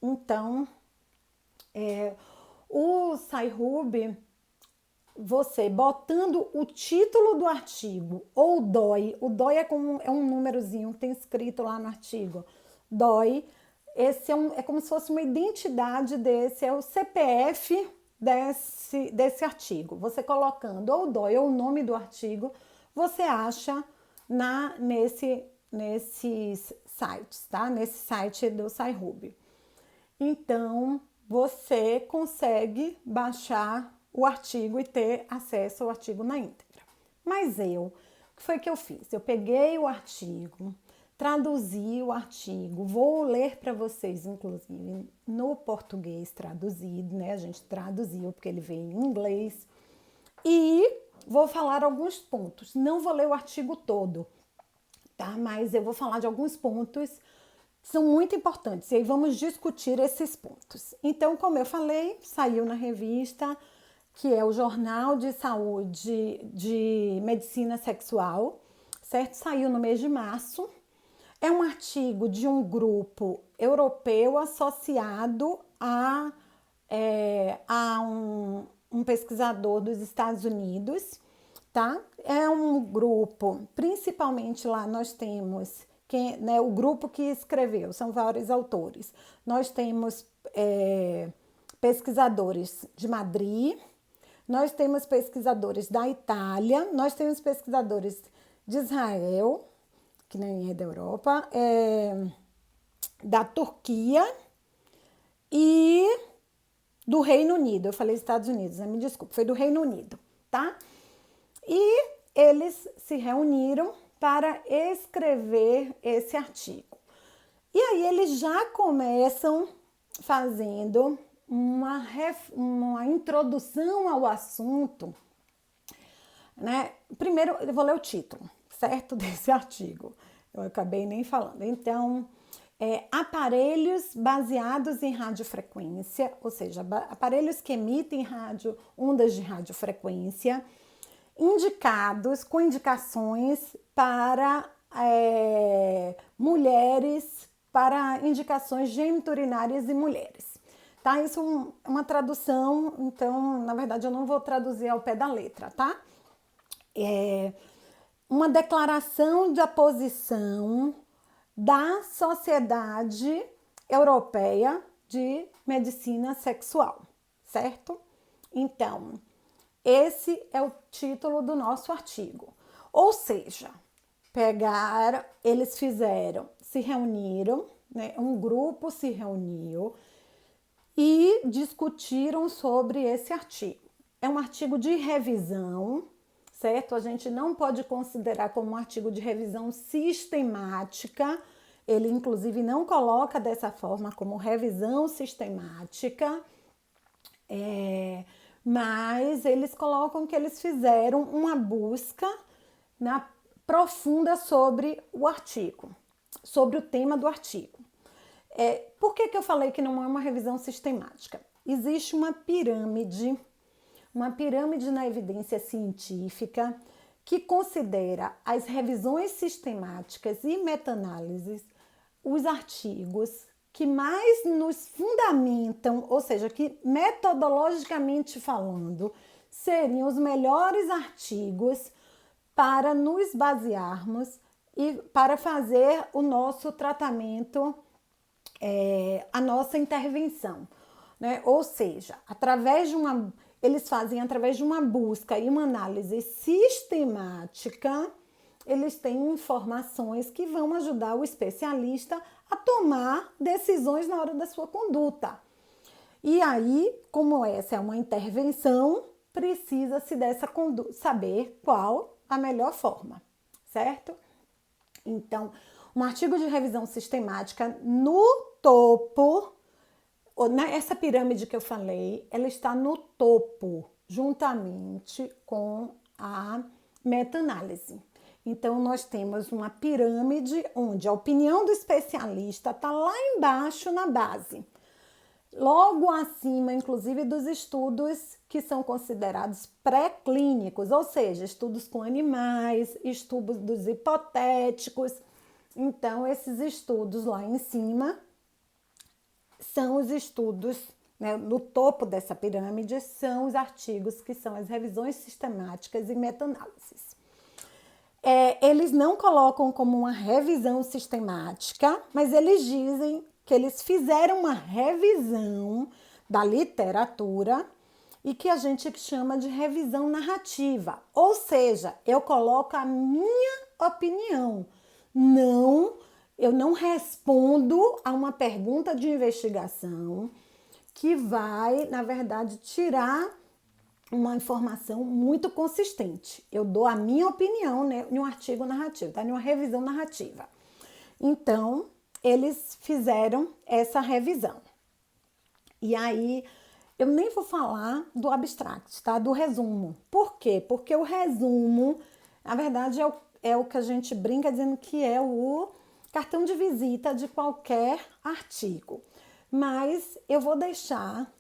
Então, o Sci-Hub, você botando o título do artigo ou o DOI é um númerozinho que tem escrito lá no artigo, DOI, esse é como se fosse uma identidade desse, é o CPF desse artigo. Você colocando ou o DOI ou o nome do artigo, você acha nesses sites, tá? Nesse site do Sci-Hub. Então, você consegue baixar o artigo e ter acesso ao artigo na íntegra. Mas o que foi que eu fiz? Eu peguei o artigo, traduzi o artigo, vou ler para vocês, inclusive, no português traduzido, né? A gente traduziu porque ele veio em inglês. E vou falar alguns pontos. Não vou ler o artigo todo, tá? Mas eu vou falar de alguns pontos que são muito importantes. E aí vamos discutir esses pontos. Então, como eu falei, saiu na revista, que é o Jornal de Saúde de Medicina Sexual, certo? Saiu no mês de março. É um artigo de um grupo europeu associado a um pesquisador dos Estados Unidos, tá? É um grupo, principalmente lá nós temos o grupo que escreveu, são vários autores. Nós temos pesquisadores de Madrid, nós temos pesquisadores da Itália, nós temos pesquisadores de Israel, que nem é da Europa, da Turquia e do Reino Unido. Eu falei Estados Unidos, né? Me desculpe, foi do Reino Unido, tá? E eles se reuniram para escrever esse artigo. E aí eles já começam fazendo uma introdução ao assunto, né? Primeiro, eu vou ler o título, certo? Desse artigo. Eu acabei nem falando. Então, aparelhos baseados em radiofrequência, ou seja, aparelhos que emitem ondas de radiofrequência, com indicações para mulheres, para indicações geniturinárias em mulheres. Tá? Isso é uma tradução, então, na verdade, eu não vou traduzir ao pé da letra, tá? Uma declaração da posição da Sociedade Europeia de Medicina Sexual, certo? Então, esse é o título do nosso artigo. Ou seja, se reuniram, né? Um grupo se reuniu e discutiram sobre esse artigo. É um artigo de revisão, certo? A gente não pode considerar como um artigo de revisão sistemática. Ele, inclusive, não coloca dessa forma como revisão sistemática, mas eles colocam que eles fizeram uma busca profunda sobre o artigo, sobre o tema do artigo. Por que eu falei que não é uma revisão sistemática? Existe uma pirâmide na evidência científica que considera as revisões sistemáticas e meta-análises os artigos que mais nos fundamentam, ou seja, que metodologicamente falando, seriam os melhores artigos para nos basearmos e para fazer o nosso tratamento, a nossa intervenção, né? Ou seja, eles fazem através de uma busca e uma análise sistemática, eles têm informações que vão ajudar o especialista a tomar decisões na hora da sua conduta. E aí, como essa é uma intervenção, precisa-se saber qual a melhor forma, certo? Então, um artigo de revisão sistemática no topo, essa pirâmide que eu falei, ela está no topo, juntamente com a meta-análise. Então, nós temos uma pirâmide onde a opinião do especialista está lá embaixo na base. Logo acima, inclusive, dos estudos que são considerados pré-clínicos, ou seja, estudos com animais, estudos hipotéticos. Então, esses estudos lá em cima são os estudos, né, no topo dessa pirâmide são os artigos que são as revisões sistemáticas e meta-análises. Eles não colocam como uma revisão sistemática, mas eles dizem que eles fizeram uma revisão da literatura e que a gente chama de revisão narrativa. Ou seja, eu coloco a minha opinião. Eu não respondo a uma pergunta de investigação que vai, na verdade, tirar uma informação muito consistente. Eu dou a minha opinião, né, em um artigo narrativo, tá? Em uma revisão narrativa. Então, eles fizeram essa revisão. E aí, eu nem vou falar do abstract, tá? Do resumo. Por quê? Porque o resumo, na verdade, é o que a gente brinca dizendo que é o cartão de visita de qualquer artigo. Mas eu vou deixar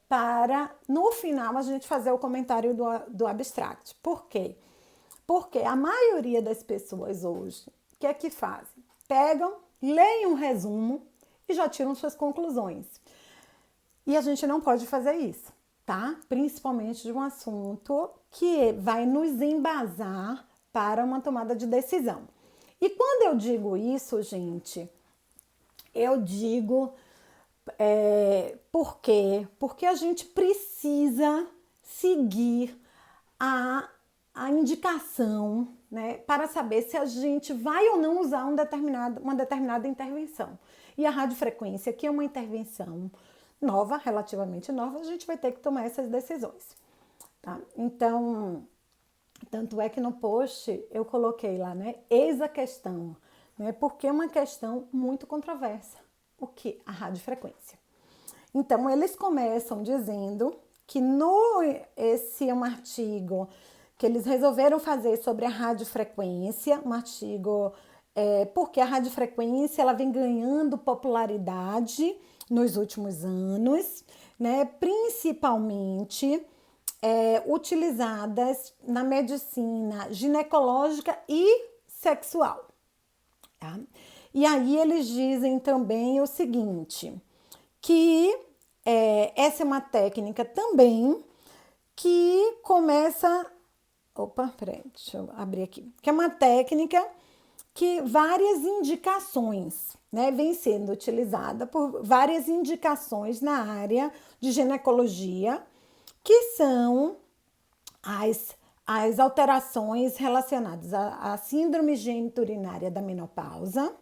para, no final, a gente fazer o comentário do abstract. Por quê? Porque a maioria das pessoas hoje, o que é que fazem? Pegam, leem um resumo e já tiram suas conclusões. E a gente não pode fazer isso, tá? Principalmente de um assunto que vai nos embasar para uma tomada de decisão. E quando eu digo isso, gente, eu digo por quê? Porque a gente precisa seguir a indicação, né, para saber se a gente vai ou não usar uma determinada intervenção. E a radiofrequência, que é uma intervenção nova, relativamente nova, a gente vai ter que tomar essas decisões. Tá? Então, tanto é que no post eu coloquei lá, né, eis a questão, né, porque é uma questão muito controversa, o que? A radiofrequência. Então, eles começam dizendo que esse é um artigo que eles resolveram fazer sobre a radiofrequência, um artigo porque a radiofrequência ela vem ganhando popularidade nos últimos anos, né, principalmente utilizadas na medicina ginecológica e sexual. Tá? E aí eles dizem também o seguinte, que essa é uma técnica também que começa... Opa, peraí, deixa eu abrir aqui. Que é uma técnica que várias indicações, né, vem sendo utilizada por várias indicações na área de ginecologia, que são as alterações relacionadas à síndrome geniturinária da menopausa,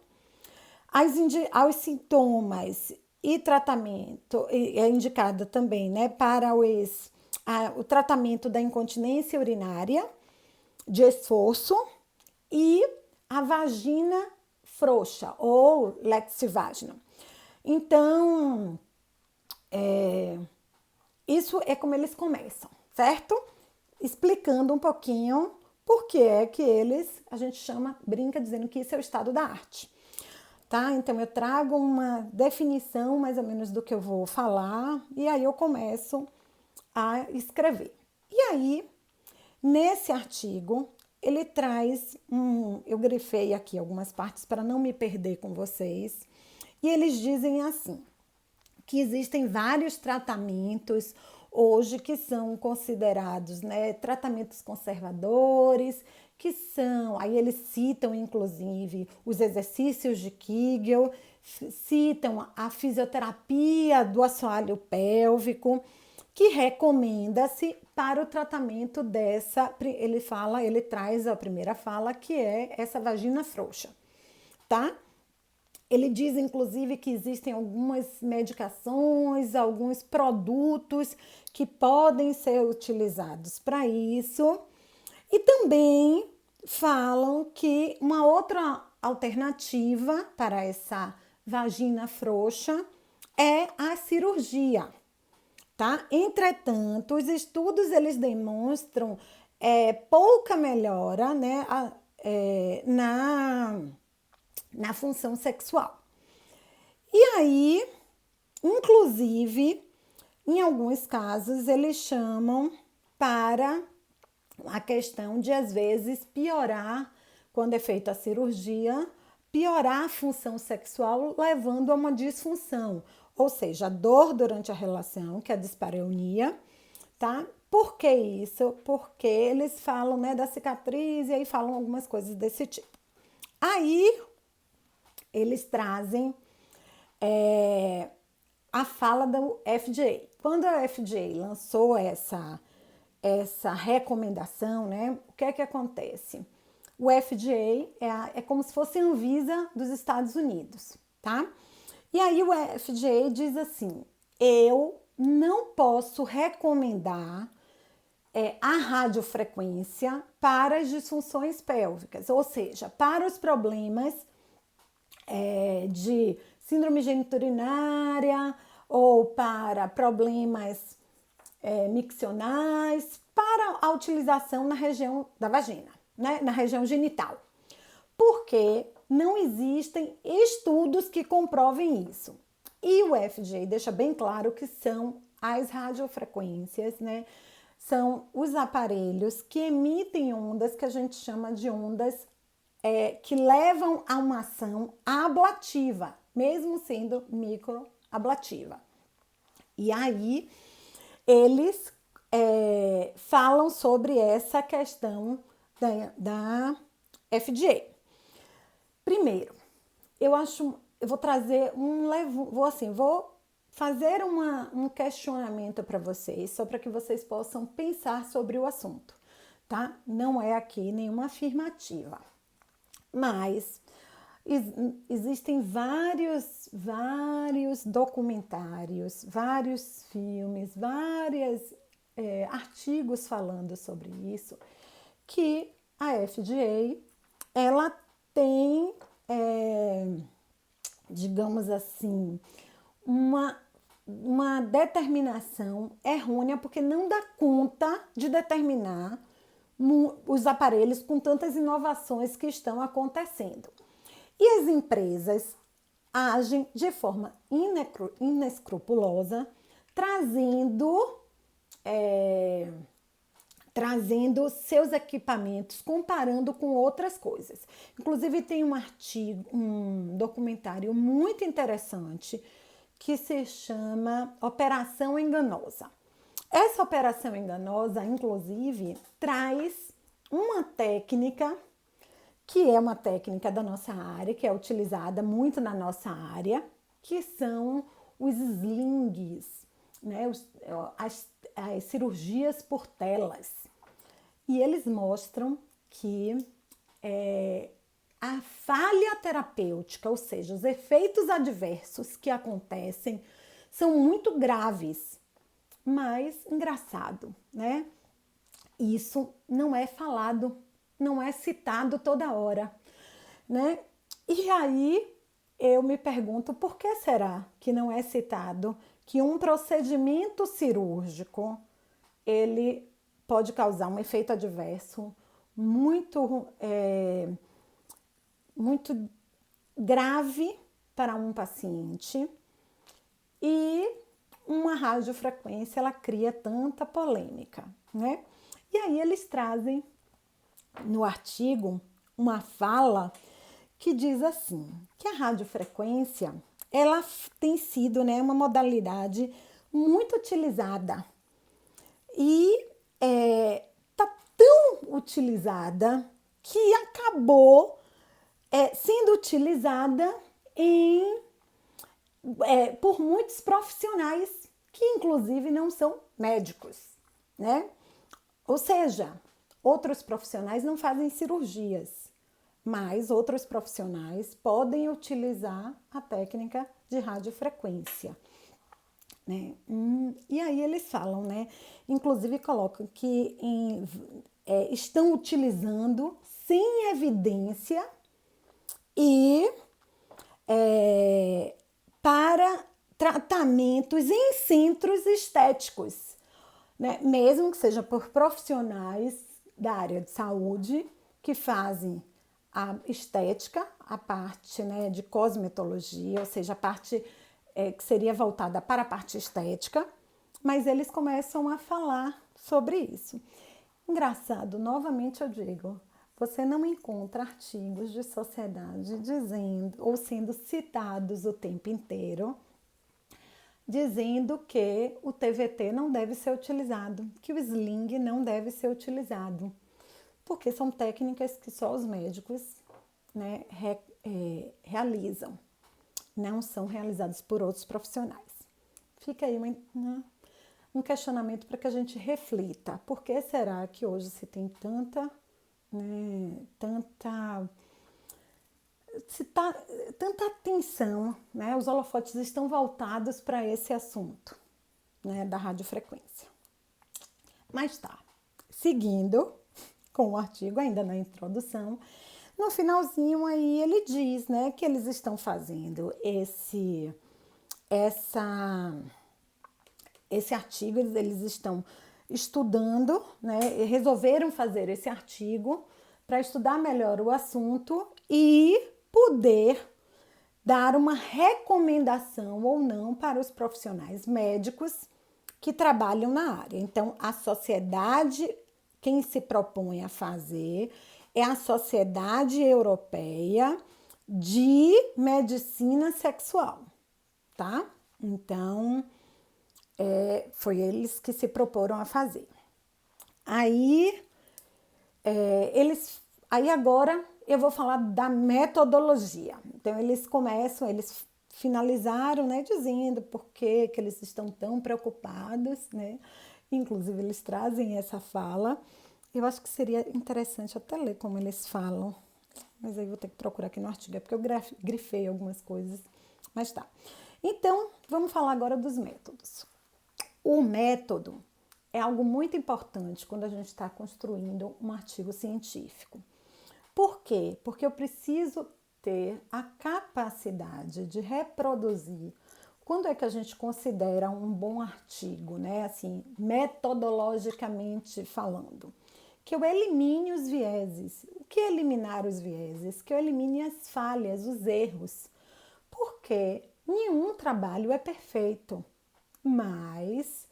aos sintomas e tratamento, é indicada também, né, para o tratamento da incontinência urinária de esforço e a vagina frouxa ou lexivagina. Então, isso é como eles começam, certo? Explicando um pouquinho por que é que a gente brinca dizendo que isso é o estado da arte. Tá? Então, eu trago uma definição mais ou menos do que eu vou falar e aí eu começo a escrever. E aí, nesse artigo, ele traz eu grifei aqui algumas partes para não me perder com vocês, e eles dizem assim, que existem vários tratamentos hoje que são considerados, né, tratamentos conservadores, que são, aí eles citam inclusive os exercícios de Kegel, citam a fisioterapia do assoalho pélvico, que recomenda-se para o tratamento ele traz a primeira fala, que é essa vagina frouxa, tá? Ele diz, inclusive, que existem algumas medicações, alguns produtos que podem ser utilizados para isso. E também falam que uma outra alternativa para essa vagina frouxa é a cirurgia. Tá? Entretanto, os estudos eles demonstram pouca melhora, né, na função sexual. E aí, inclusive, em alguns casos, eles chamam para a questão de, às vezes, piorar, quando é feita a cirurgia, piorar a função sexual, levando a uma disfunção, ou seja, a dor durante a relação, que é a dispareunia, tá? Por que isso? Porque eles falam, né, da cicatriz e aí falam algumas coisas desse tipo. Aí eles trazem a fala do FDA. Quando a FDA lançou essa recomendação, né, o que é que acontece? O FDA é como se fosse a Anvisa dos Estados Unidos, tá? E aí o FDA diz assim, eu não posso recomendar a radiofrequência para as disfunções pélvicas, ou seja, para os problemas de síndrome geniturinária ou para problemas miccionais, para a utilização na região da vagina, né? Na região genital. Porque não existem estudos que comprovem isso. E o FDA deixa bem claro que são as radiofrequências, né? São os aparelhos que emitem ondas que a gente chama de ondas que levam a uma ação ablativa, mesmo sendo microablativa. E aí eles falam sobre essa questão da FDA. Primeiro, eu vou trazer vou fazer um questionamento para vocês, só para que vocês possam pensar sobre o assunto, tá? Não é aqui nenhuma afirmativa, mas existem vários documentários, vários filmes, vários artigos falando sobre isso, que a FDA, ela tem, digamos assim, uma determinação errônea, porque não dá conta de determinar os aparelhos com tantas inovações que estão acontecendo. E as empresas agem de forma inescrupulosa, trazendo seus equipamentos, comparando com outras coisas. Inclusive tem um documentário muito interessante que se chama Operação Enganosa. Essa operação enganosa, inclusive, traz uma técnica que é uma técnica da nossa área, que é utilizada muito na nossa área, que são os slings, né? As cirurgias por telas. E eles mostram que a falha terapêutica, ou seja, os efeitos adversos que acontecem, são muito graves. Mas, engraçado, né? Isso não é falado, não é citado toda hora, né? E aí eu me pergunto por que será que não é citado que um procedimento cirúrgico ele pode causar um efeito adverso muito grave para um paciente e uma radiofrequência ela cria tanta polêmica, né? E aí eles trazem no artigo uma fala que diz assim, que a radiofrequência ela tem sido, né, uma modalidade muito utilizada e tá tão utilizada que acabou sendo utilizada por muitos profissionais que inclusive não são médicos, né? Ou seja, outros profissionais não fazem cirurgias, mas outros profissionais podem utilizar a técnica de radiofrequência, né? E aí eles falam, né? Inclusive colocam que estão utilizando sem evidência e para tratamentos em centros estéticos, né? Mesmo que seja por profissionais da área de saúde que fazem a estética, a parte, né, de cosmetologia, ou seja, a parte que seria voltada para a parte estética, mas eles começam a falar sobre isso. Engraçado, novamente eu digo, você não encontra artigos de sociedade dizendo ou sendo citados o tempo inteiro, dizendo que o TVT não deve ser utilizado, que o sling não deve ser utilizado, porque são técnicas que só os médicos, né, realizam, não são realizadas por outros profissionais. Fica aí um questionamento para que a gente reflita. Por que será que hoje se tem tanta atenção, né? Os holofotes estão voltados para esse assunto, né, da radiofrequência. Mas tá, seguindo com o artigo, ainda na introdução, no finalzinho aí ele diz, né, que eles estão fazendo esse artigo, eles estão estudando, né, resolveram fazer esse artigo para estudar melhor o assunto e poder dar uma recomendação ou não para os profissionais médicos que trabalham na área. Então, a sociedade, quem se propõe a fazer é a Sociedade Europeia de Medicina Sexual, tá? Então, foi eles que se proporam a fazer. Aí agora eu vou falar da metodologia. Então, eles finalizaram, né, dizendo por que eles estão tão preocupados, né? Inclusive, eles trazem essa fala. Eu acho que seria interessante até ler como eles falam, mas aí vou ter que procurar aqui no artigo, é porque eu grifei algumas coisas, mas tá. Então, vamos falar agora dos métodos. O método é algo muito importante quando a gente está construindo um artigo científico. Por quê? Porque eu preciso ter a capacidade de reproduzir. Quando é que a gente considera um bom artigo, né? Assim, metodologicamente falando. Que eu elimine os vieses. O que é eliminar os vieses? Que eu elimine as falhas, os erros. Porque nenhum trabalho é perfeito, mas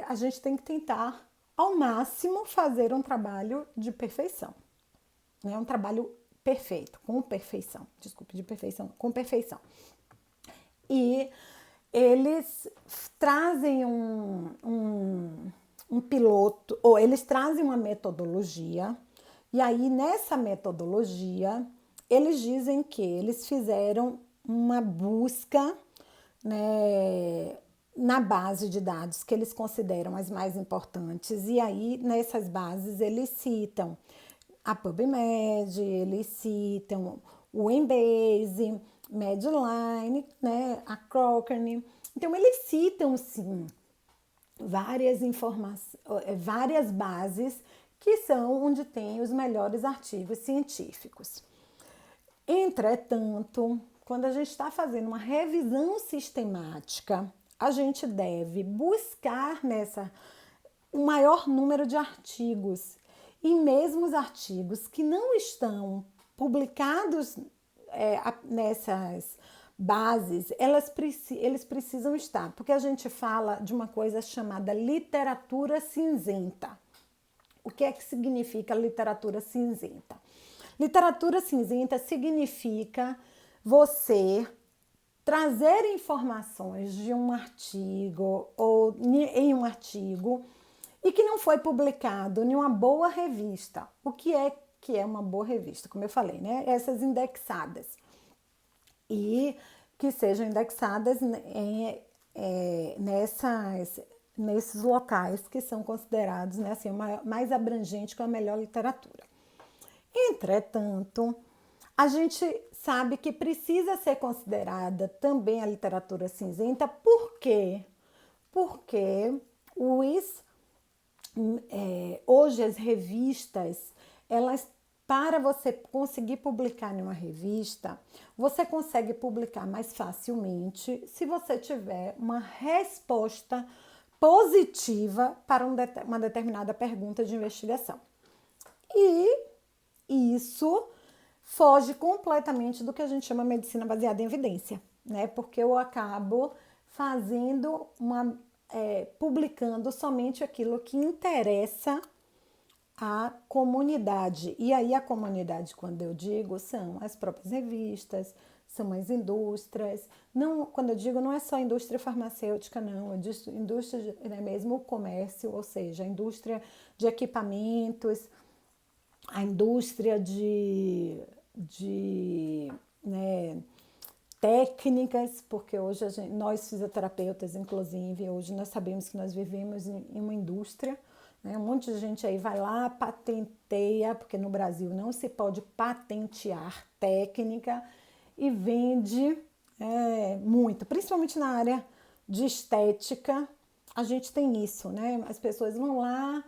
a gente tem que tentar, ao máximo, fazer um trabalho de perfeição. Né? Um trabalho perfeito, com perfeição. Desculpe, de perfeição, com perfeição. E eles trazem um piloto, ou eles trazem uma metodologia, e aí nessa metodologia eles dizem que eles fizeram uma busca, né, na base de dados que eles consideram as mais importantes, e aí nessas bases eles citam a PubMed, eles citam o Embase, Medline, né, a Cochrane. Então eles citam sim várias informações, várias bases que são onde tem os melhores artigos científicos. Entretanto, quando a gente está fazendo uma revisão sistemática, a gente deve buscar o maior número de artigos. E mesmo os artigos que não estão publicados nessas bases, eles precisam estar, porque a gente fala de uma coisa chamada literatura cinzenta. O que é que significa literatura cinzenta? Literatura cinzenta significa você trazer informações de um artigo ou em um artigo e que não foi publicado em uma boa revista. O que é uma boa revista? Como eu falei, né? Essas indexadas. E que sejam indexadas nesses locais que são considerados, né, assim, mais abrangente com a melhor literatura. Entretanto, a gente sabe que precisa ser considerada também a literatura cinzenta. Por quê? Porque hoje as revistas, para você conseguir publicar em uma revista, você consegue publicar mais facilmente se você tiver uma resposta positiva para uma determinada pergunta de investigação. E isso foge completamente do que a gente chama medicina baseada em evidência, né? Porque eu acabo publicando somente aquilo que interessa a comunidade. E aí a comunidade, quando eu digo, são as próprias revistas, são as indústrias. Não, quando eu digo, não é só a indústria farmacêutica, não. Eu digo indústria, né, mesmo o comércio, ou seja, a indústria de equipamentos, a indústria né, técnicas, porque hoje nós fisioterapeutas, inclusive, hoje nós sabemos que nós vivemos em uma indústria, né? Um monte de gente aí vai lá, patenteia, porque no Brasil não se pode patentear técnica e vende muito, principalmente na área de estética, a gente tem isso, né? As pessoas vão lá,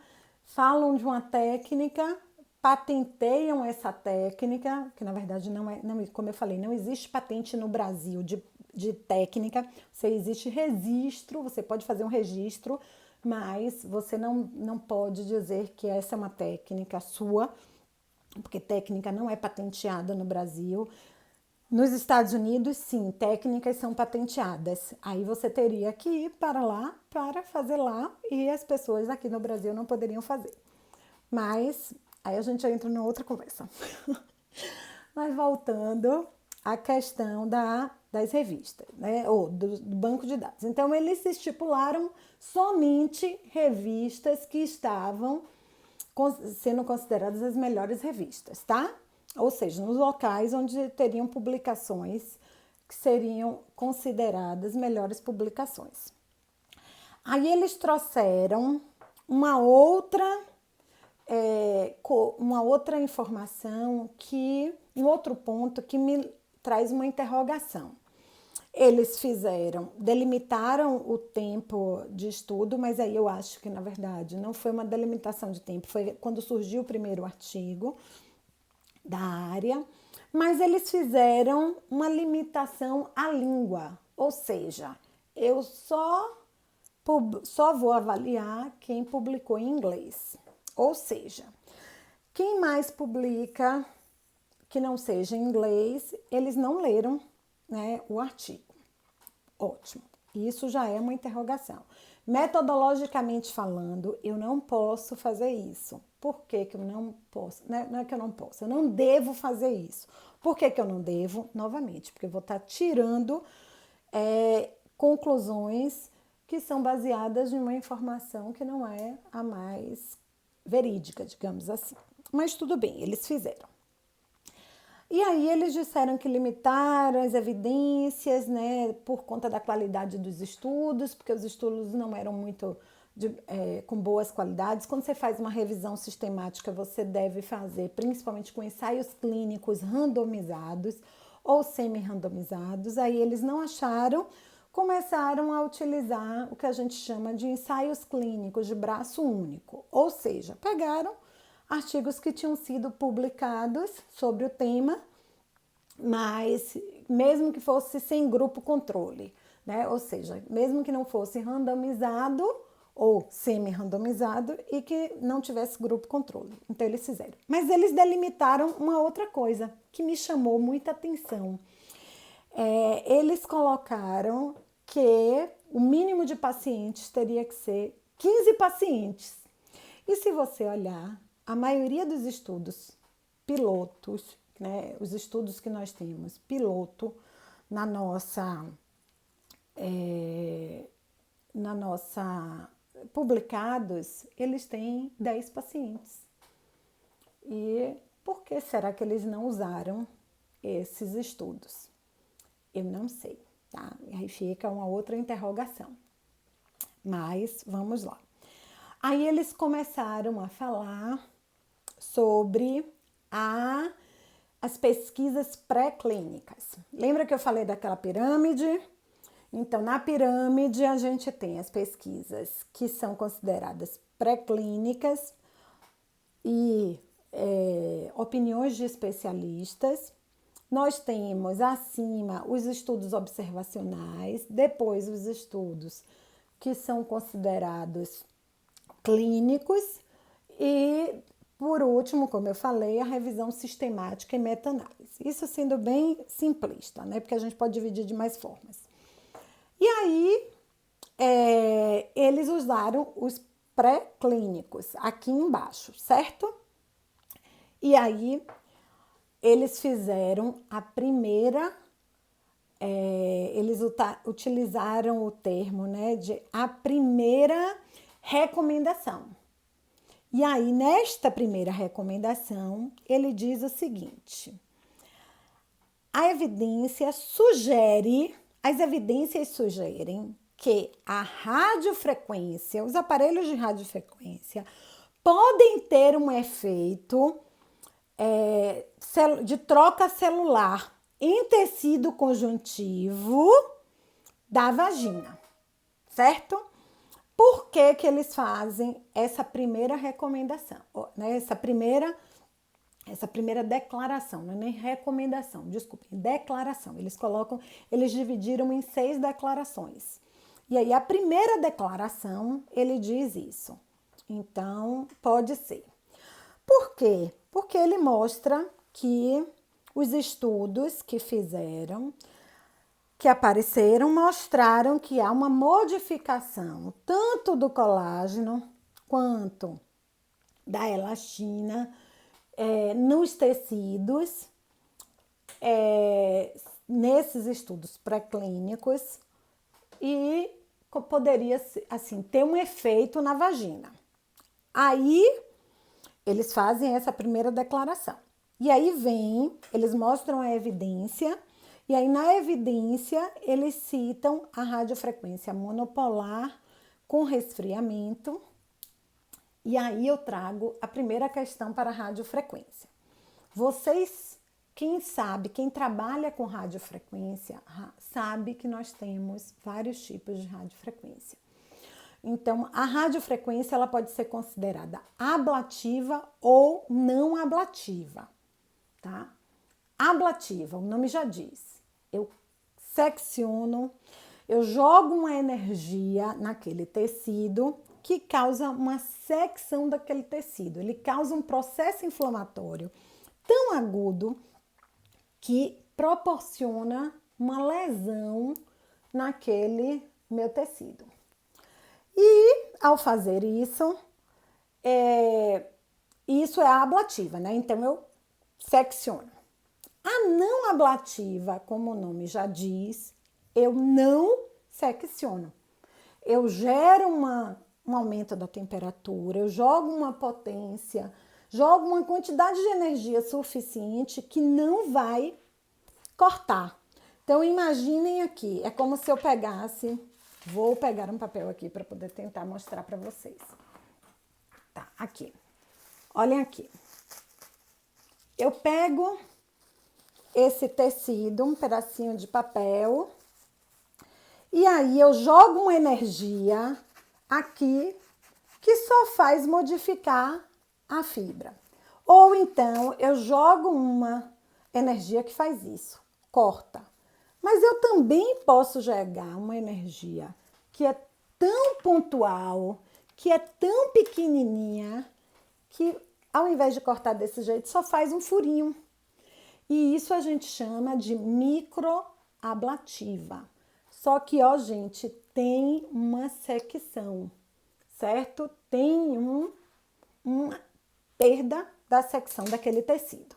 falam de uma técnica, patenteiam essa técnica, que na verdade não é, não, como eu falei, não existe patente no Brasil de técnica, você existe registro, você pode fazer um registro, mas você não pode dizer que essa é uma técnica sua, porque técnica não é patenteada no Brasil. Nos Estados Unidos, sim, técnicas são patenteadas. Aí você teria que ir para lá para fazer lá e as pessoas aqui no Brasil não poderiam fazer. Mas aí a gente entra numa outra conversa. Mas voltando à questão das revistas, né? Ou do banco de dados. Então, eles estipularam somente revistas que estavam sendo consideradas as melhores revistas, tá? Ou seja, nos locais onde teriam publicações que seriam consideradas melhores publicações. Aí eles trouxeram uma outra informação um outro ponto que me traz uma interrogação. Eles delimitaram o tempo de estudo, mas aí eu acho que, na verdade, não foi uma delimitação de tempo, foi quando surgiu o primeiro artigo da área, mas eles fizeram uma limitação à língua, ou seja, eu só vou avaliar quem publicou em inglês, ou seja, quem mais publica que não seja em inglês, eles não leram, né, o artigo. Ótimo, isso já é uma interrogação. Metodologicamente falando, eu não posso fazer isso. Por que eu não posso? Não é que eu não posso, eu não devo fazer isso. Por que eu não devo? Novamente, porque eu vou estar tirando conclusões que são baseadas em uma informação que não é a mais verídica, digamos assim. Mas tudo bem, eles fizeram. E aí eles disseram que limitaram as evidências, né, por conta da qualidade dos estudos, porque os estudos não eram muito com boas qualidades. Quando você faz uma revisão sistemática, você deve fazer, principalmente com ensaios clínicos randomizados ou semi-randomizados. Aí eles não acharam, começaram a utilizar o que a gente chama de ensaios clínicos de braço único, ou seja, pegaram artigos que tinham sido publicados sobre o tema, mas mesmo que fosse sem grupo controle, né? Ou seja, mesmo que não fosse randomizado ou semi-randomizado e que não tivesse grupo controle. Então eles fizeram. Mas eles delimitaram uma outra coisa que me chamou muita atenção. Eles colocaram que o mínimo de pacientes teria que ser 15 pacientes. E se você olhar, a maioria dos estudos pilotos, né, os estudos que nós temos piloto na nossa publicados, eles têm 10 pacientes. E por que será que eles não usaram esses estudos? Eu não sei, tá? Aí fica uma outra interrogação. Mas vamos lá. Aí eles começaram a falar sobre as pesquisas pré-clínicas. Lembra que eu falei daquela pirâmide? Então, na pirâmide, a gente tem as pesquisas que são consideradas pré-clínicas e opiniões de especialistas. Nós temos acima os estudos observacionais, depois os estudos que são considerados clínicos e, por último, como eu falei, a revisão sistemática e meta-análise. Isso sendo bem simplista, né? Porque a gente pode dividir de mais formas. E aí, eles usaram os pré-clínicos, aqui embaixo, certo? E aí, eles fizeram a primeira, eles utilizaram o termo, né, de a primeira recomendação. E aí, nesta primeira recomendação, ele diz o seguinte: as evidências sugerem que a radiofrequência, os aparelhos de radiofrequência, podem ter um efeito de troca celular em tecido conjuntivo da vagina, certo? Por que que eles fazem essa primeira recomendação, né? Essa primeira declaração, não é nem recomendação, desculpem, declaração. Eles dividiram em 6 declarações. E aí a primeira declaração, ele diz isso. Então, pode ser. Por quê? Porque ele mostra que os estudos que apareceram, mostraram que há uma modificação tanto do colágeno quanto da elastina nos tecidos, nesses estudos pré-clínicos, e poderia, assim, ter um efeito na vagina. Aí, eles fazem essa primeira declaração. E aí eles mostram a evidência, e aí na evidência eles citam a radiofrequência monopolar com resfriamento. E aí eu trago a primeira questão para a radiofrequência. Vocês, quem trabalha com radiofrequência, sabe que nós temos vários tipos de radiofrequência. Então, a radiofrequência ela pode ser considerada ablativa ou não ablativa, tá? Ablativa, o nome já diz. Eu secciono, eu jogo uma energia naquele tecido que causa uma secção daquele tecido. Ele causa um processo inflamatório tão agudo que proporciona uma lesão naquele meu tecido. E ao fazer isso, isso é a ablativa, né? Então eu secciono. A não ablativa, como o nome já diz, eu não secciono. Eu gero um aumento da temperatura, eu jogo uma potência, jogo uma quantidade de energia suficiente que não vai cortar. Então imaginem aqui, é como se eu pegasse, vou pegar um papel aqui para poder tentar mostrar para vocês. Tá, aqui. Olhem aqui. Eu pego esse tecido, um pedacinho de papel, e aí eu jogo uma energia aqui que só faz modificar a fibra. Ou então eu jogo uma energia que faz isso, corta. Mas eu também posso jogar uma energia que é tão pontual, que é tão pequenininha, que ao invés de cortar desse jeito, só faz um furinho. E isso a gente chama de microablativa. Só que, ó, gente, tem uma secção, certo? Tem uma perda da secção daquele tecido.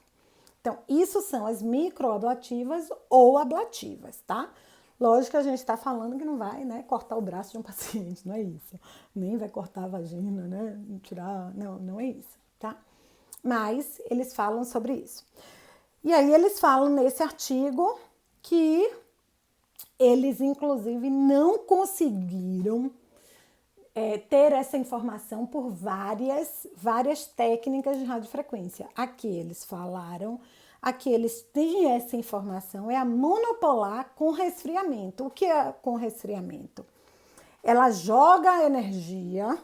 Então, isso são as microablativas ou ablativas, tá? Lógico que a gente está falando que não vai, né, cortar o braço de um paciente, não é isso. Nem vai cortar a vagina, né, tirar, não é isso, tá? Mas eles falam sobre isso. E aí eles falam nesse artigo que eles, inclusive, não conseguiram ter essa informação por várias técnicas de radiofrequência. Aqui eles falaram, aqui eles têm essa informação, é a monopolar com resfriamento. O que é com resfriamento? Ela joga a energia,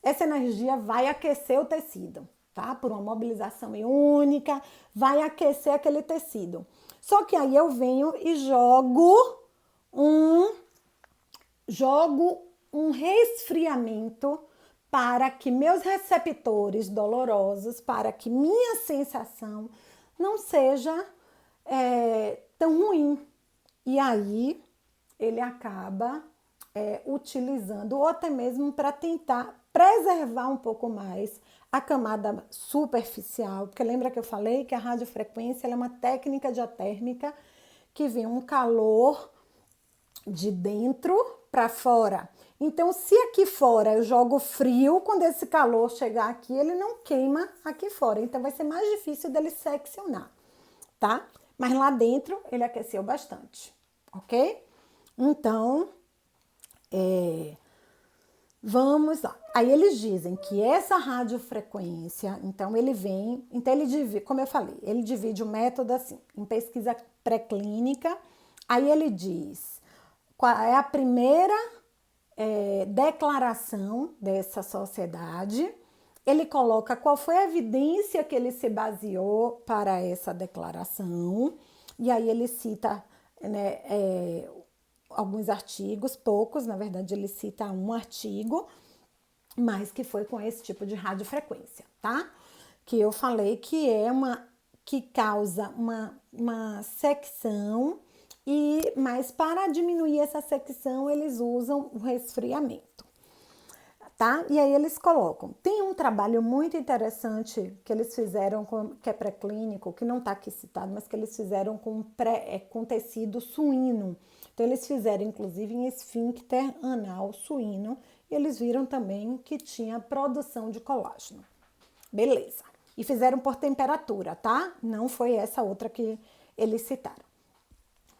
essa energia vai aquecer o tecido, tá? Por uma mobilização iônica, vai aquecer aquele tecido. Só que aí eu venho e jogo um resfriamento para que meus receptores dolorosos, para que minha sensação não seja tão ruim. E aí ele acaba utilizando, ou até mesmo para tentar preservar um pouco mais a camada superficial, porque lembra que eu falei que a radiofrequência ela é uma técnica diatérmica que vem um calor de dentro para fora. Então, se aqui fora eu jogo frio, quando esse calor chegar aqui, ele não queima aqui fora. Então, vai ser mais difícil dele seccionar, tá? Mas lá dentro, ele aqueceu bastante, ok? Então, vamos lá. Aí eles dizem que essa radiofrequência, então ele vem, então ele divide, como eu falei, ele divide o método assim, em pesquisa pré-clínica, aí ele diz qual é a primeira declaração dessa sociedade, ele coloca qual foi a evidência que ele se baseou para essa declaração, e aí ele cita, né, alguns artigos, poucos, na verdade ele cita um artigo, mas que foi com esse tipo de radiofrequência, tá? Que eu falei que que causa uma secção, mas para diminuir essa secção eles usam o resfriamento, tá? E aí eles colocam, tem um trabalho muito interessante que eles fizeram, que é pré-clínico, que não está aqui citado, mas que eles fizeram com tecido suíno. Então eles fizeram inclusive em esfíncter anal suíno, e eles viram também que tinha produção de colágeno. Beleza. E fizeram por temperatura, tá? Não foi essa outra que eles citaram.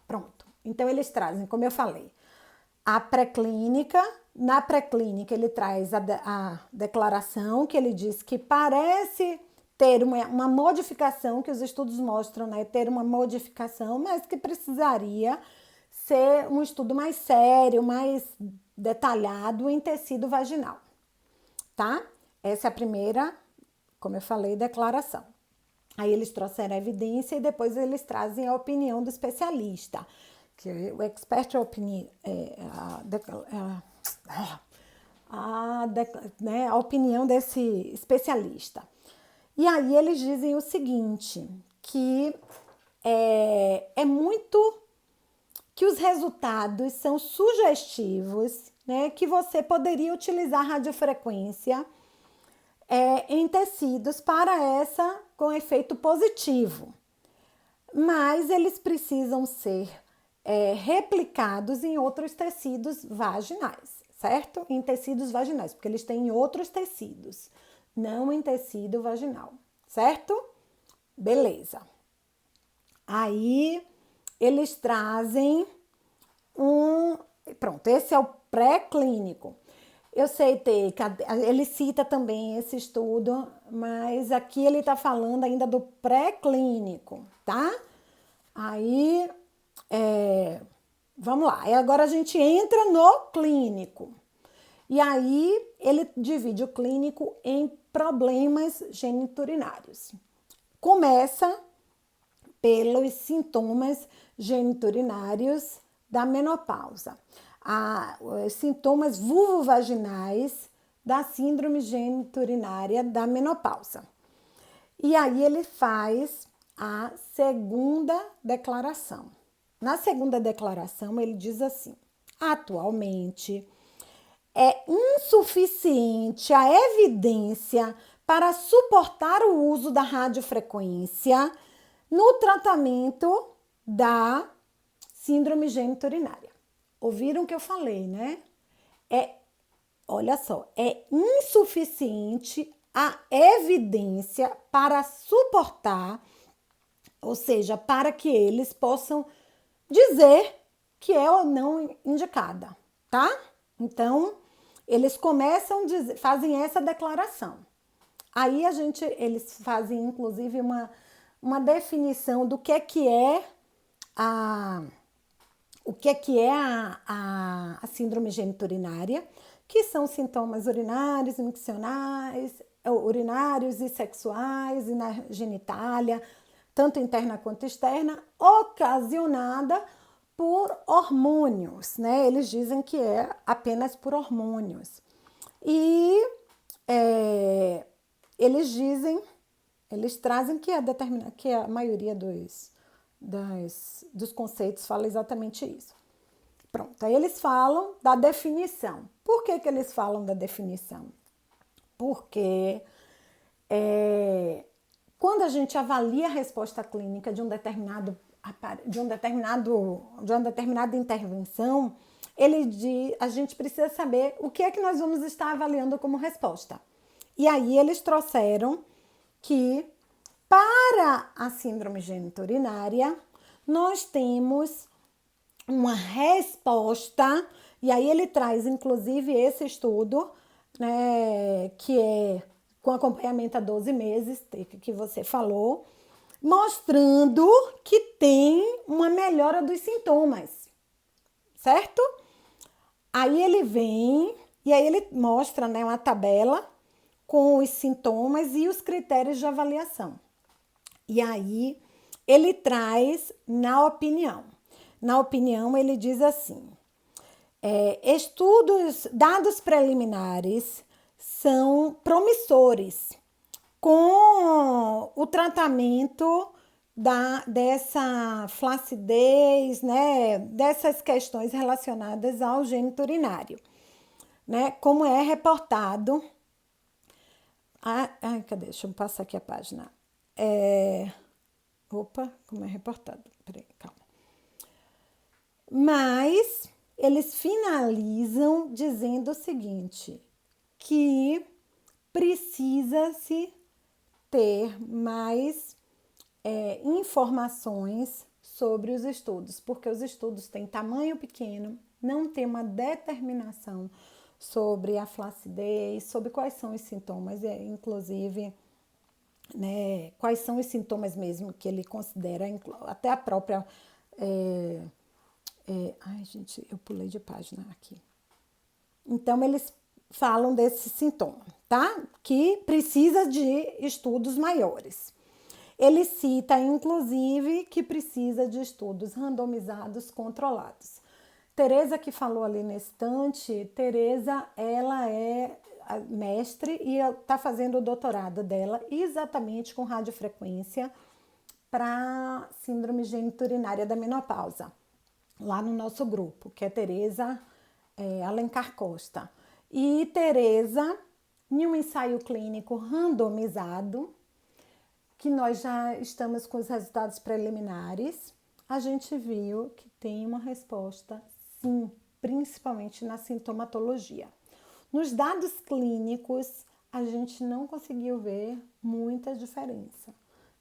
Pronto. Então, eles trazem, como eu falei, a pré-clínica. Na pré-clínica, ele traz a declaração que ele diz que parece ter uma modificação, que os estudos mostram, né? Ter uma modificação, mas que precisaria ser um estudo mais sério, mais detalhado em tecido vaginal, tá? Essa é a primeira, como eu falei, declaração. Aí eles trouxeram a evidência e depois eles trazem a opinião do especialista, que o expert opinion, a opinião desse especialista. E aí eles dizem o seguinte, que que os resultados são sugestivos, né, que você poderia utilizar radiofrequência em tecidos com efeito positivo, mas eles precisam ser replicados em outros tecidos vaginais, certo? Em tecidos vaginais, porque eles têm outros tecidos, não em tecido vaginal, certo? Beleza. Aí eles trazem pronto, esse é o pré-clínico. Eu sei que ele cita também esse estudo, mas aqui ele está falando ainda do pré-clínico, tá? Aí, vamos lá. E agora a gente entra no clínico. E aí ele divide o clínico em problemas geniturinários. Começa pelos sintomas geniturinários da menopausa. Os sintomas vulvovaginais da síndrome geniturinária da menopausa. E aí ele faz a segunda declaração. Na segunda declaração ele diz assim: atualmente é insuficiente a evidência para suportar o uso da radiofrequência no tratamento da síndrome geniturinária. Ouviram o que eu falei, né? Olha só, é insuficiente a evidência para suportar, ou seja, para que eles possam dizer que é ou não indicada, tá? Então, eles fazem essa declaração. Aí eles fazem inclusive uma definição do que é a síndrome geniturinária, que são sintomas urinários, miccionais, urinários e sexuais e na genitália, tanto interna quanto externa, ocasionada por hormônios, né? Eles dizem que é apenas por hormônios. E eles trazem que a maioria dos conceitos fala exatamente isso. Pronto, aí eles falam da definição. Por que eles falam da definição? Porque quando a gente avalia a resposta clínica de uma determinada intervenção, a gente precisa saber o que é que nós vamos estar avaliando como resposta. E aí eles trouxeram que para a síndrome geniturinária nós temos uma resposta, e aí ele traz inclusive esse estudo, né, que é com acompanhamento a 12 meses, que você falou, mostrando que tem uma melhora dos sintomas, certo? Aí ele vem e aí ele mostra, né, uma tabela com os sintomas e os critérios de avaliação. E aí ele traz na opinião. Na opinião ele diz assim, dados preliminares são promissores com o tratamento dessa flacidez, né, dessas questões relacionadas ao gênito urinário, né, como é reportado. Cadê? Deixa eu passar aqui a página. Como é reportado? Peraí, calma. Mas eles finalizam dizendo o seguinte, que precisa-se ter mais informações sobre os estudos, porque os estudos têm tamanho pequeno, não tem uma determinação sobre a flacidez, sobre quais são os sintomas, inclusive, né, quais são os sintomas mesmo que ele considera, até a própria... gente, eu pulei de página aqui. Então, eles falam desse sintoma, tá? Que precisa de estudos maiores. Ele cita, inclusive, que precisa de estudos randomizados controlados. Tereza, que falou ali na estante, Tereza, ela é mestre e está fazendo o doutorado dela exatamente com radiofrequência para síndrome geniturinária da menopausa, lá no nosso grupo, que é Tereza Alencar Costa. E Tereza, em um ensaio clínico randomizado, que nós já estamos com os resultados preliminares, a gente viu que tem uma resposta, sim, principalmente na sintomatologia. Nos dados clínicos, a gente não conseguiu ver muita diferença,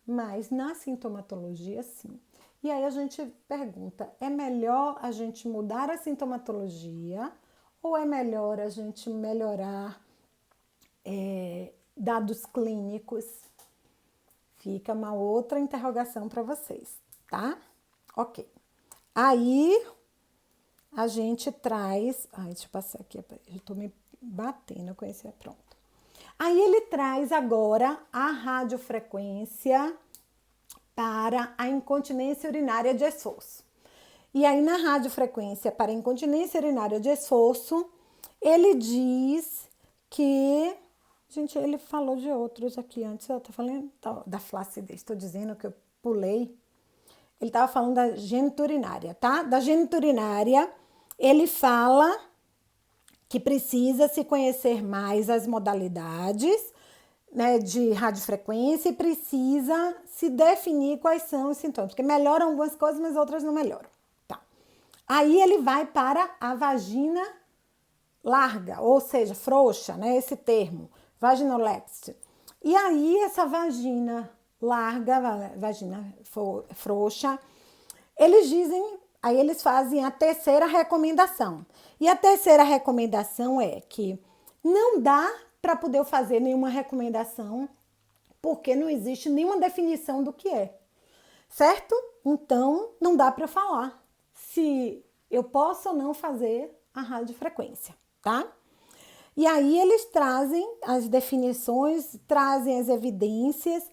mas na sintomatologia, sim. E aí a gente pergunta, é melhor a gente mudar a sintomatologia ou é melhor a gente melhorar dados clínicos? Fica uma outra interrogação para vocês, tá? Ok. Aí, a gente traz... deixa eu passar aqui, eu tô me batendo com esse, pronto. Aí, ele traz agora a radiofrequência para a incontinência urinária de esforço. E aí, na radiofrequência para a incontinência urinária de esforço, ele diz que... Gente, ele falou de outros aqui antes, eu tô falando da flacidez, estou dizendo que eu pulei. Ele estava falando da geniturinária, tá? Da geniturinária, ele fala que precisa se conhecer mais as modalidades, né, de radiofrequência e precisa se definir quais são os sintomas, porque melhoram algumas coisas, mas outras não melhoram. Tá. Aí ele vai para a vagina larga, ou seja, frouxa, né, esse termo, vaginolexia. E aí essa vagina larga, vagina frouxa, eles dizem, aí eles fazem a terceira recomendação. E a terceira recomendação é que não dá para poder fazer nenhuma recomendação, porque não existe nenhuma definição do que é, certo? Então, não dá para falar se eu posso ou não fazer a radiofrequência, tá? E aí eles trazem as definições, trazem as evidências.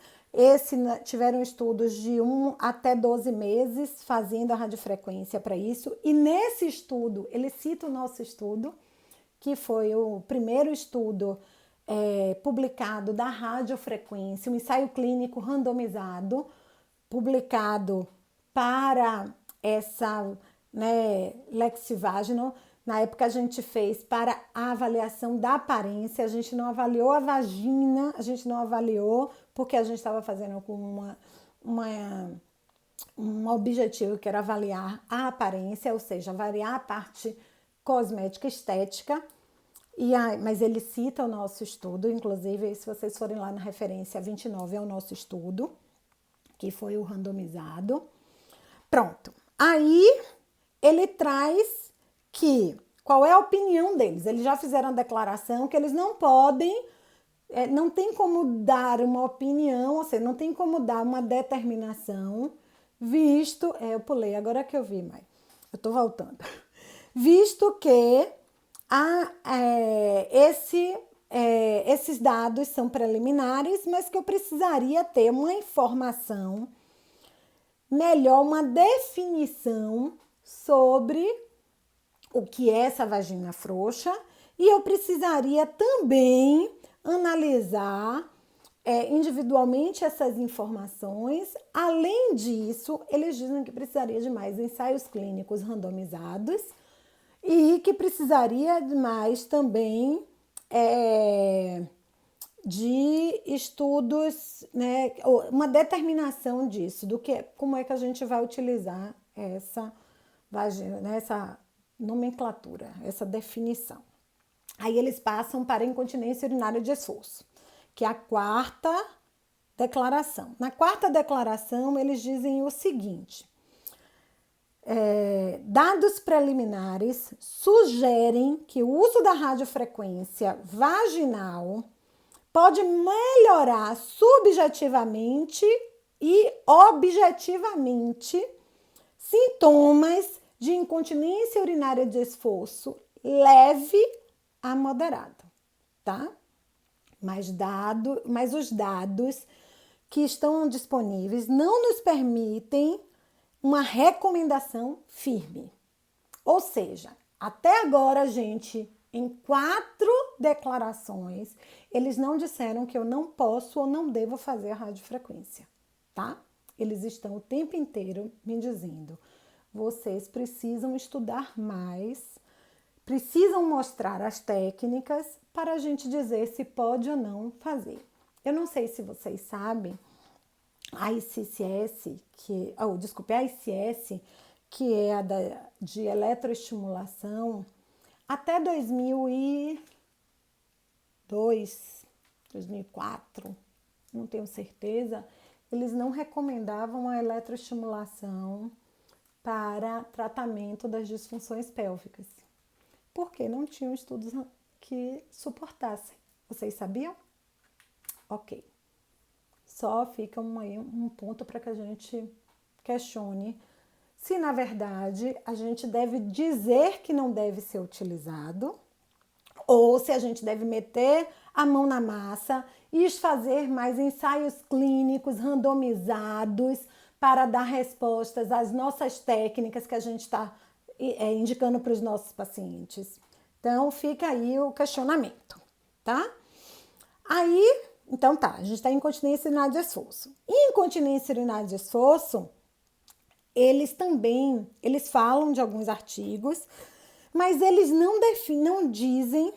Tiveram estudos de 1 até 12 meses fazendo a radiofrequência para isso. E nesse estudo, ele cita o nosso estudo, que foi o primeiro estudo publicado da radiofrequência, um ensaio clínico randomizado, publicado para essa, né, Lexivaginal, Na época a gente fez para a avaliação da aparência, a gente não avaliou a vagina, a gente não avaliou porque a gente estava fazendo com um objetivo que era avaliar a aparência, ou seja, avaliar a parte cosmética estética. Mas ele cita o nosso estudo, inclusive, se vocês forem lá na referência 29, é o nosso estudo, que foi o randomizado. Pronto. Aí ele traz qual é a opinião deles? Eles já fizeram a declaração que eles não podem, não tem como dar uma opinião, ou seja, não tem como dar uma determinação, visto, eu pulei, agora que eu vi, mas eu tô voltando, visto que esses dados são preliminares, mas que eu precisaria ter uma informação melhor, uma definição sobre o que é essa vagina frouxa, e eu precisaria também analisar individualmente essas informações. Além disso, eles dizem que precisaria de mais ensaios clínicos randomizados e que precisaria de mais também de estudos, né, uma determinação disso, como é que a gente vai utilizar essa vagina, né, essa nomenclatura, essa definição. Aí eles passam para a incontinência urinária de esforço, que é a quarta declaração. Na quarta declaração, eles dizem o seguinte: dados preliminares sugerem que o uso da radiofrequência vaginal pode melhorar subjetivamente e objetivamente sintomas de incontinência urinária de esforço leve a moderado, tá? Mas os dados que estão disponíveis não nos permitem uma recomendação firme. Ou seja, até agora, gente, em 4 declarações, eles não disseram que eu não posso ou não devo fazer a radiofrequência, tá? Eles estão o tempo inteiro me dizendo: vocês precisam estudar mais, precisam mostrar as técnicas para a gente dizer se pode ou não fazer. Eu não sei se vocês sabem, a ICS, a ICS, que é a de eletroestimulação, até 2002, 2004, não tenho certeza, eles não recomendavam a eletroestimulação para tratamento das disfunções pélvicas, porque não tinham estudos que suportassem. Vocês sabiam? Ok. Só fica um ponto para que a gente questione se, na verdade, a gente deve dizer que não deve ser utilizado ou se a gente deve meter a mão na massa e fazer mais ensaios clínicos randomizados para dar respostas às nossas técnicas que a gente está indicando para os nossos pacientes. Então, fica aí o questionamento, tá? Aí, então tá, a gente está em incontinência urinária de esforço. Em incontinência urinária de esforço, eles falam de alguns artigos, mas eles não dizem,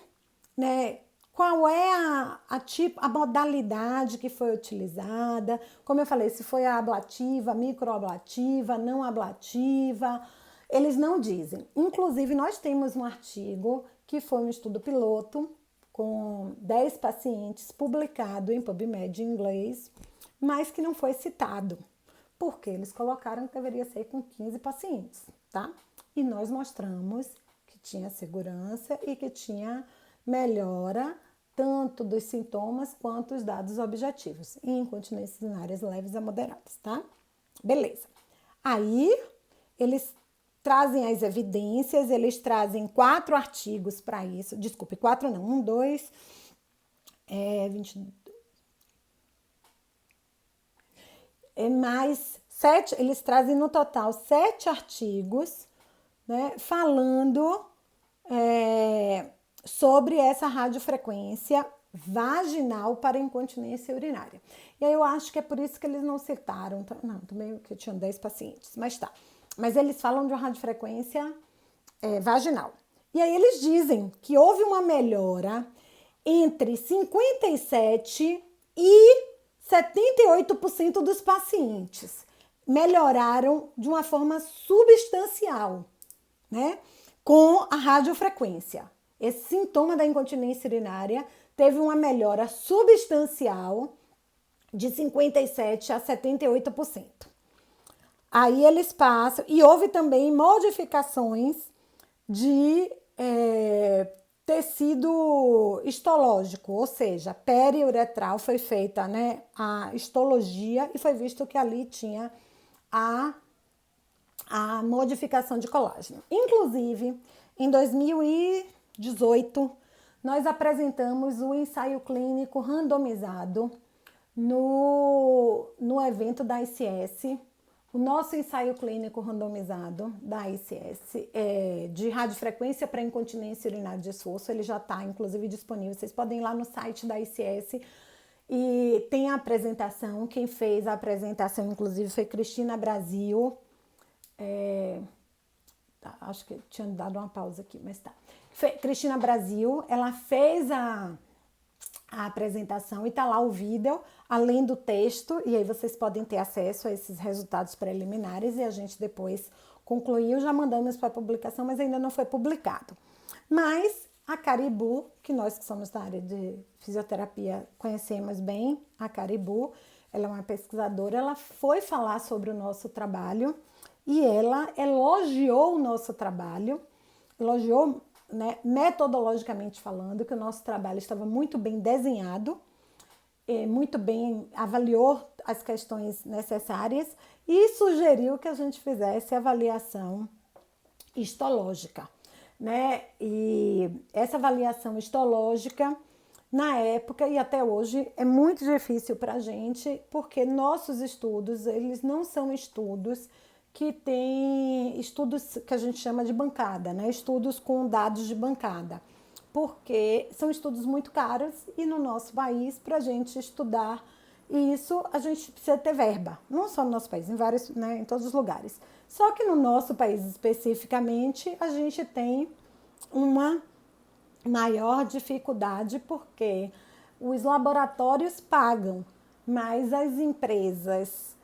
né, qual é a modalidade que foi utilizada. Como eu falei, se foi a ablativa, microablativa, não ablativa, eles não dizem. Inclusive, nós temos um artigo que foi um estudo piloto com 10 pacientes publicado em PubMed em inglês, mas que não foi citado, porque eles colocaram que deveria ser com 15 pacientes, tá? E nós mostramos que tinha segurança e que tinha melhora tanto dos sintomas quanto os dados objetivos em incontinências urinárias leves a moderadas, tá? Beleza. Aí, eles trazem as evidências, eles trazem 4 artigos para isso, desculpe, 4 não, 1, 2, 20, mais 7, eles trazem no total 7 artigos, né, falando sobre essa radiofrequência vaginal para incontinência urinária. E aí eu acho que é por isso que eles não citaram, não, também que tinham 10 pacientes, mas tá. Mas eles falam de uma radiofrequência vaginal. E aí eles dizem que houve uma melhora entre 57% e 78% dos pacientes. Melhoraram de uma forma substancial, né? Com a radiofrequência. Esse sintoma da incontinência urinária teve uma melhora substancial de 57% a 78%. Aí eles passam, e houve também modificações de tecido histológico, ou seja, periuretral, foi feita, né, a histologia e foi visto que ali tinha a modificação de colágeno. Inclusive, em 2018, nós apresentamos o ensaio clínico randomizado no evento da ICS. O nosso ensaio clínico randomizado da ICS de radiofrequência para incontinência urinária de esforço, ele já está, inclusive, disponível. Vocês podem ir lá no site da ICS e tem a apresentação. Quem fez a apresentação, inclusive, foi Cristina Brasil. Acho que tinha dado uma pausa aqui, mas tá. Cristina Brasil, ela fez a apresentação e tá lá o vídeo, além do texto, e aí vocês podem ter acesso a esses resultados preliminares e a gente depois concluiu, já mandamos para publicação, mas ainda não foi publicado. Mas a Caribu, que nós que somos da área de fisioterapia conhecemos bem, a Caribu, ela é uma pesquisadora, ela foi falar sobre o nosso trabalho e ela elogiou o nosso trabalho, elogiou, né, metodologicamente falando, que o nosso trabalho estava muito bem desenhado, muito bem, avaliou as questões necessárias e sugeriu que a gente fizesse avaliação histológica, né? E essa avaliação histológica, na época e até hoje, é muito difícil para a gente, porque nossos estudos, eles não são estudos que tem estudos que a gente chama de bancada, né? Estudos com dados de bancada, porque são estudos muito caros e no nosso país, para a gente estudar isso, a gente precisa ter verba, não só no nosso país, em vários, né, em todos os lugares. Só que no nosso país especificamente, a gente tem uma maior dificuldade porque os laboratórios pagam, mas as empresas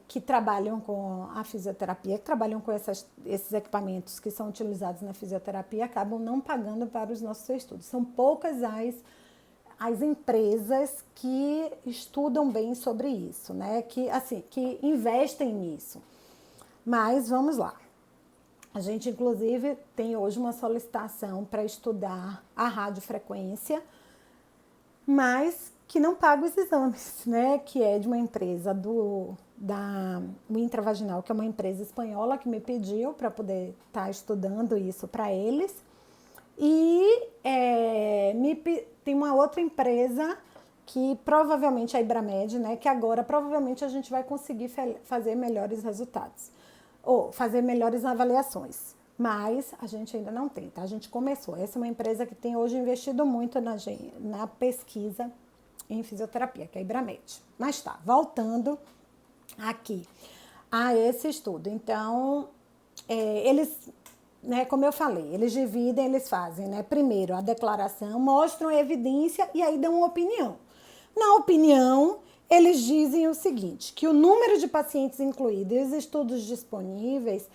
que trabalham com a fisioterapia, que trabalham com esses equipamentos que são utilizados na fisioterapia, acabam não pagando para os nossos estudos. São poucas as empresas que estudam bem sobre isso, né? Que investem nisso. Mas vamos lá. A gente, inclusive, tem hoje uma solicitação para estudar a radiofrequência, mas que não paga os exames, né? Que é de uma empresa da Intravaginal, que é uma empresa espanhola que me pediu para poder estar estudando isso para eles. E tem uma outra empresa que provavelmente é a Ibramed, né? Que agora provavelmente a gente vai conseguir fazer melhores resultados ou fazer melhores avaliações. Mas a gente ainda não tem, tá? A gente começou. Essa é uma empresa que tem hoje investido muito na pesquisa em fisioterapia, que é a Ibramed. Mas tá, voltando aqui a esse estudo. Então, eles, né, como eu falei, eles dividem, eles fazem, né, primeiro a declaração, mostram a evidência e aí dão uma opinião. Na opinião, eles dizem o seguinte, que o número de pacientes incluídos e os estudos disponíveis,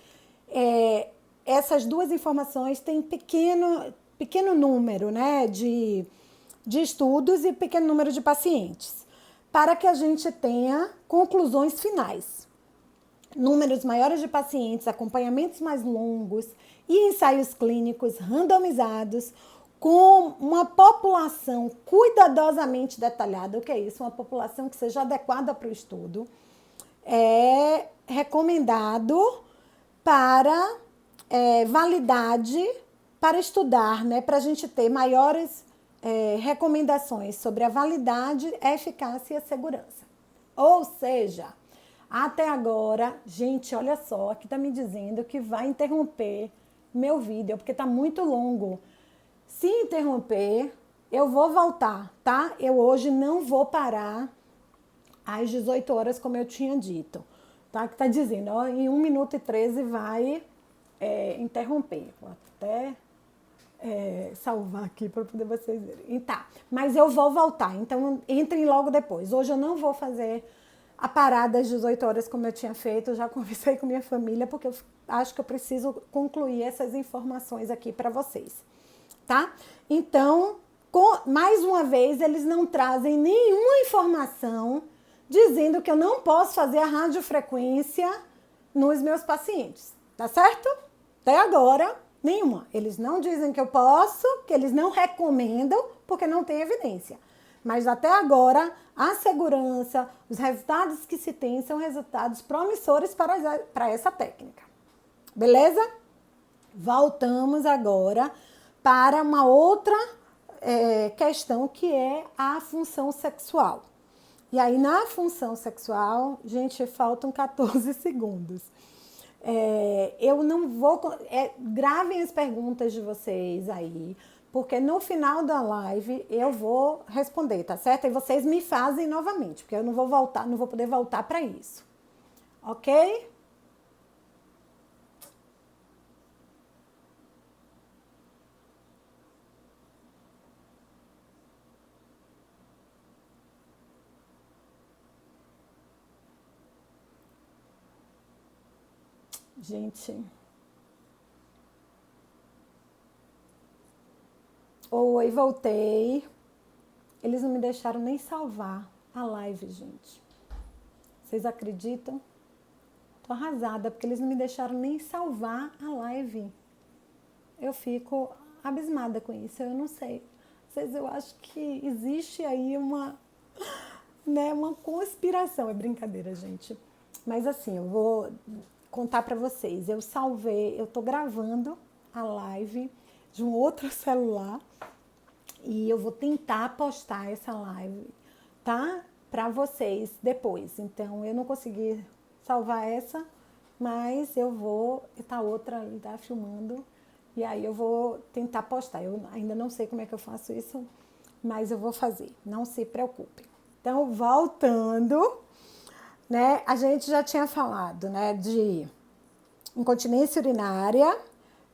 essas duas informações têm pequeno número, né, de estudos e pequeno número de pacientes, para que a gente tenha conclusões finais. Números maiores de pacientes, acompanhamentos mais longos e ensaios clínicos randomizados com uma população cuidadosamente detalhada. O que é isso? Uma população que seja adequada para o estudo. É recomendado para validade para estudar, né? Para a gente ter maiores recomendações sobre a validade, a eficácia e a segurança. Ou seja, até agora, gente, olha só, aqui tá me dizendo que vai interromper meu vídeo, porque tá muito longo. Se interromper, eu vou voltar, tá? Eu hoje não vou parar às 18 horas, como eu tinha dito, tá? Que tá dizendo, ó, em 1 minuto e 13 vai interromper. Vou até salvar aqui para poder vocês verem. E tá, mas eu vou voltar, então entrem logo depois. Hoje eu não vou fazer a parada às 18 horas como eu tinha feito, eu já conversei com minha família, porque eu acho que eu preciso concluir essas informações aqui para vocês, tá? Então, mais uma vez, eles não trazem nenhuma informação dizendo que eu não posso fazer a radiofrequência nos meus pacientes, tá certo? Até agora, nenhuma. Eles não dizem que eu posso, que eles não recomendam, porque não tem evidência. Mas até agora, a segurança, os resultados que se tem são resultados promissores para essa técnica. Beleza? Voltamos agora para uma outra questão que é a função sexual. E aí, na função sexual, gente, faltam 14 segundos. Eu não vou... gravem as perguntas de vocês aí, porque no final da live eu vou responder, tá certo? E vocês me fazem novamente, porque eu não vou poder voltar para isso. Ok? Gente. Oi, voltei. Eles não me deixaram nem salvar a live, gente. Vocês acreditam? Tô arrasada, porque eles não me deixaram nem salvar a live. Eu fico abismada com isso, eu não sei. Eu acho que existe aí uma conspiração. É brincadeira, gente. Mas assim, eu vou contar pra vocês. Eu tô gravando a live de um outro celular e eu vou tentar postar essa live, tá? Pra vocês depois. Então, eu não consegui salvar essa, mas eu vou... Tá outra ali, tá filmando. E aí eu vou tentar postar. Eu ainda não sei como é que eu faço isso, mas eu vou fazer. Não se preocupem. Então, voltando, né? A gente já tinha falado, né? De incontinência urinária,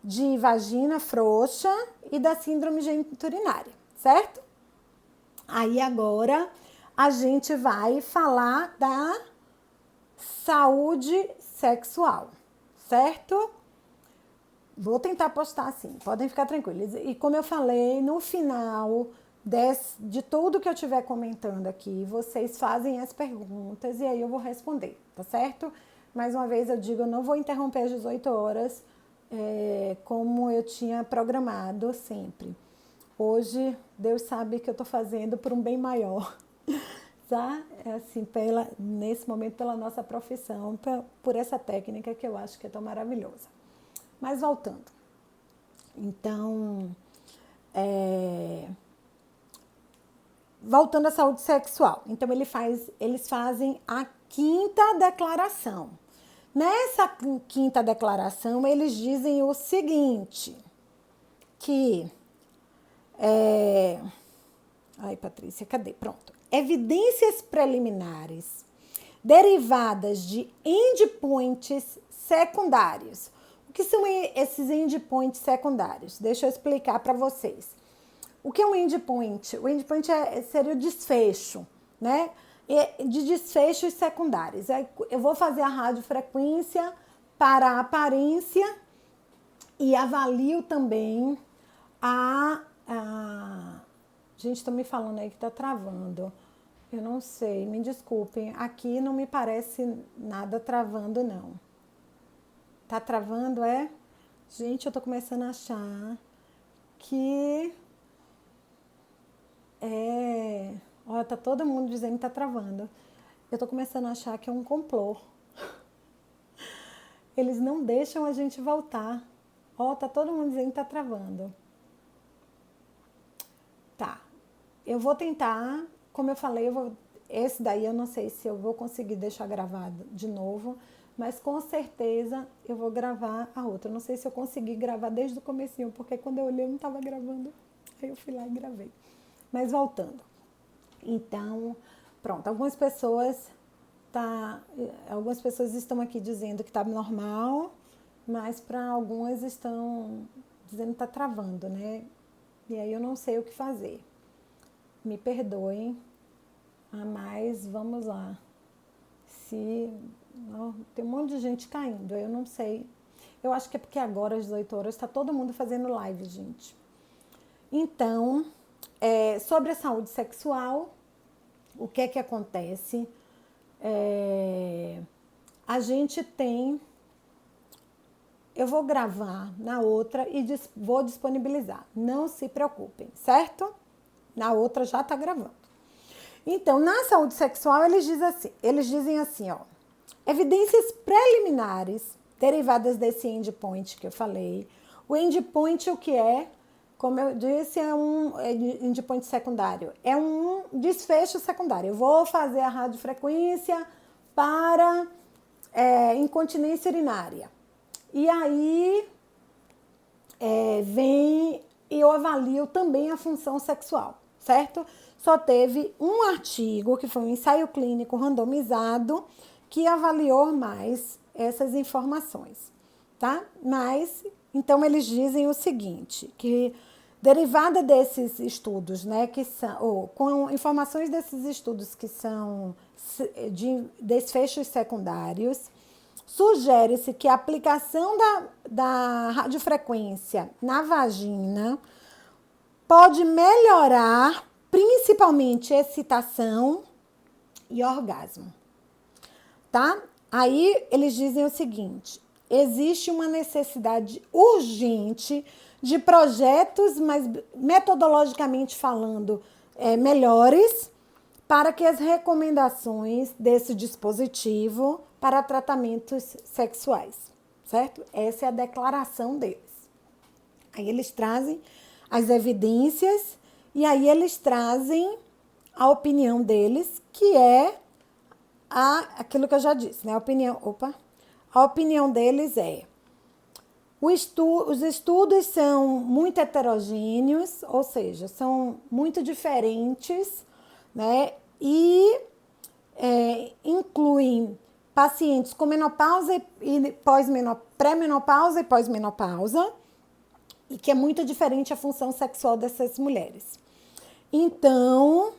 de vagina frouxa e da síndrome geniturinária, certo? Aí agora a gente vai falar da saúde sexual, certo? Vou tentar postar assim, podem ficar tranquilos. E como eu falei, no final de tudo que eu estiver comentando aqui, vocês fazem as perguntas e aí eu vou responder, tá certo? Mais uma vez eu digo, eu não vou interromper às 18 horas, como eu tinha programado sempre. Hoje, Deus sabe que eu tô fazendo por um bem maior, tá? Assim, nesse momento, pela nossa profissão, por essa técnica que eu acho que é tão maravilhosa. Mas voltando. Então, voltando à saúde sexual. Então, eles fazem a quinta declaração. Nessa quinta declaração, eles dizem o seguinte, que... Ai, Patrícia, cadê? Pronto. Evidências preliminares derivadas de endpoints secundários. O que são esses endpoints secundários? Deixa eu explicar para vocês. O que é um endpoint? O endpoint seria o desfecho, né? De desfechos secundários. Eu vou fazer a radiofrequência para a aparência e avalio também Gente, estão me falando aí que tá travando. Eu não sei, me desculpem. Aqui não me parece nada travando, não. Tá travando, é? Gente, eu tô começando a achar que... Olha, tá todo mundo dizendo que tá travando. Eu tô começando a achar que é um complô. Eles não deixam a gente voltar. Ó, tá todo mundo dizendo que tá travando. Tá. Eu vou tentar, como eu falei, esse daí eu não sei se eu vou conseguir deixar gravado de novo, mas com certeza eu vou gravar a outra. Eu não sei se eu consegui gravar desde o comecinho, porque quando eu olhei eu não estava gravando. Aí eu fui lá e gravei. Mas voltando. Então, pronto, algumas pessoas estão aqui dizendo que está normal, mas para algumas estão dizendo que tá travando, né? E aí eu não sei o que fazer. Me perdoem, mas vamos lá. Tem um monte de gente caindo, eu não sei. Eu acho que é porque agora, às 18 horas, está todo mundo fazendo live, gente. Então, sobre a saúde sexual, o que é que acontece? A gente tem... Eu vou gravar na outra e vou disponibilizar. Não se preocupem, certo? Na outra já está gravando. Então, na saúde sexual, eles dizem assim, ó, evidências preliminares derivadas desse endpoint que eu falei. O endpoint, o que é? Como eu disse, é um endpoint secundário. É um desfecho secundário. Eu vou fazer a radiofrequência para incontinência urinária. E aí, vem e eu avalio também a função sexual, certo? Só teve um artigo, que foi um ensaio clínico randomizado, que avaliou mais essas informações, tá? Mas, então eles dizem o seguinte, que derivada desses estudos, né, que são, ou com informações desses estudos que são de desfechos secundários, sugere-se que a aplicação da radiofrequência na vagina pode melhorar principalmente excitação e orgasmo, tá? Aí eles dizem o seguinte, existe uma necessidade urgente de projetos, mas metodologicamente falando, melhores, para que as recomendações desse dispositivo para tratamentos sexuais, certo? Essa é a declaração deles. Aí eles trazem as evidências e aí eles trazem a opinião deles, que é aquilo que eu já disse, né? A opinião deles é: os estudos são muito heterogêneos, ou seja, são muito diferentes, né? E incluem pacientes com menopausa e pré-menopausa e pós-menopausa, e que é muito diferente a função sexual dessas mulheres. Então,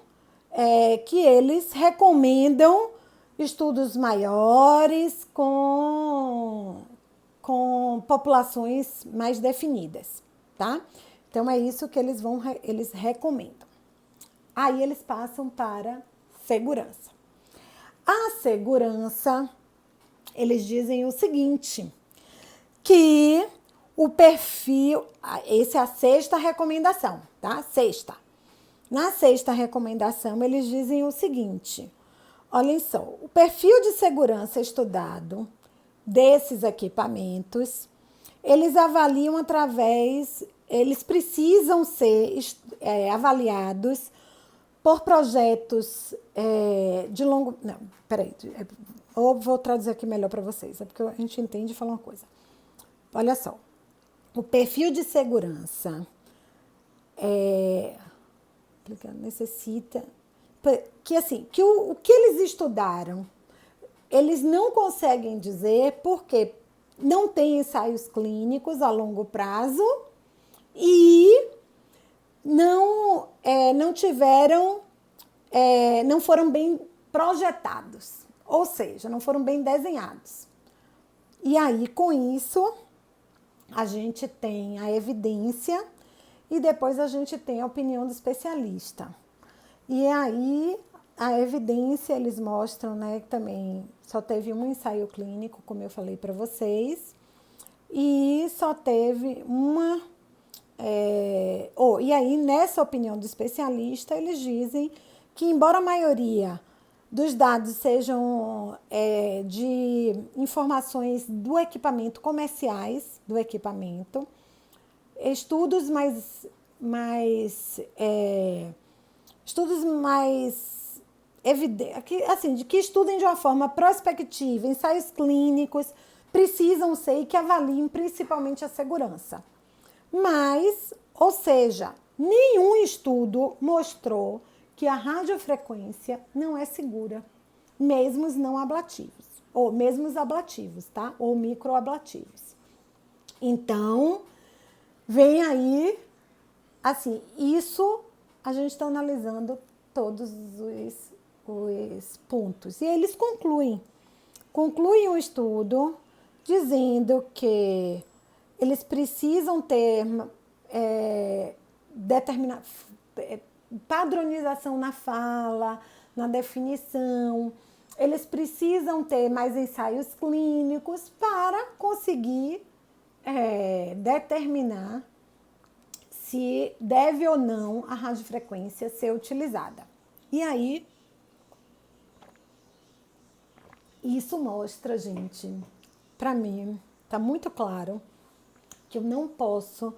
que eles recomendam estudos maiores com populações mais definidas, tá? Então, é isso que eles recomendam. Aí eles passam para segurança. A segurança, eles dizem o seguinte, que o perfil, essa é a sexta recomendação, tá? Na sexta recomendação, eles dizem o seguinte, olhem só, o perfil de segurança estudado desses equipamentos, eles avaliam eles precisam ser avaliados por projetos de longo... Não, peraí, eu vou traduzir aqui melhor para vocês, é porque a gente entende falar uma coisa. Olha só, o perfil de segurança necessita... Que o que eles estudaram, eles não conseguem dizer porque não tem ensaios clínicos a longo prazo e não foram bem projetados, ou seja, não foram bem desenhados. E aí, com isso, a gente tem a evidência e depois a gente tem a opinião do especialista. E aí, a evidência, eles mostram, né, que também só teve um ensaio clínico, como eu falei para vocês, e só teve uma... e aí, nessa opinião do especialista, eles dizem que, embora a maioria dos dados sejam de informações do equipamento, comerciais do equipamento, estudos mais evidentes, assim, de que estudem de uma forma prospectiva, ensaios clínicos, precisam ser e que avaliem principalmente a segurança. Mas, ou seja, nenhum estudo mostrou que a radiofrequência não é segura, mesmo os não ablativos, ou mesmo os ablativos, tá? Ou microablativos. Então, vem aí, assim, isso a gente está analisando todos os pontos. E eles concluem o estudo dizendo que eles precisam ter determinada padronização na fala, na definição. Eles precisam ter mais ensaios clínicos para conseguir determinar se deve ou não a radiofrequência ser utilizada. E aí, isso mostra, gente, para mim, tá muito claro que eu não posso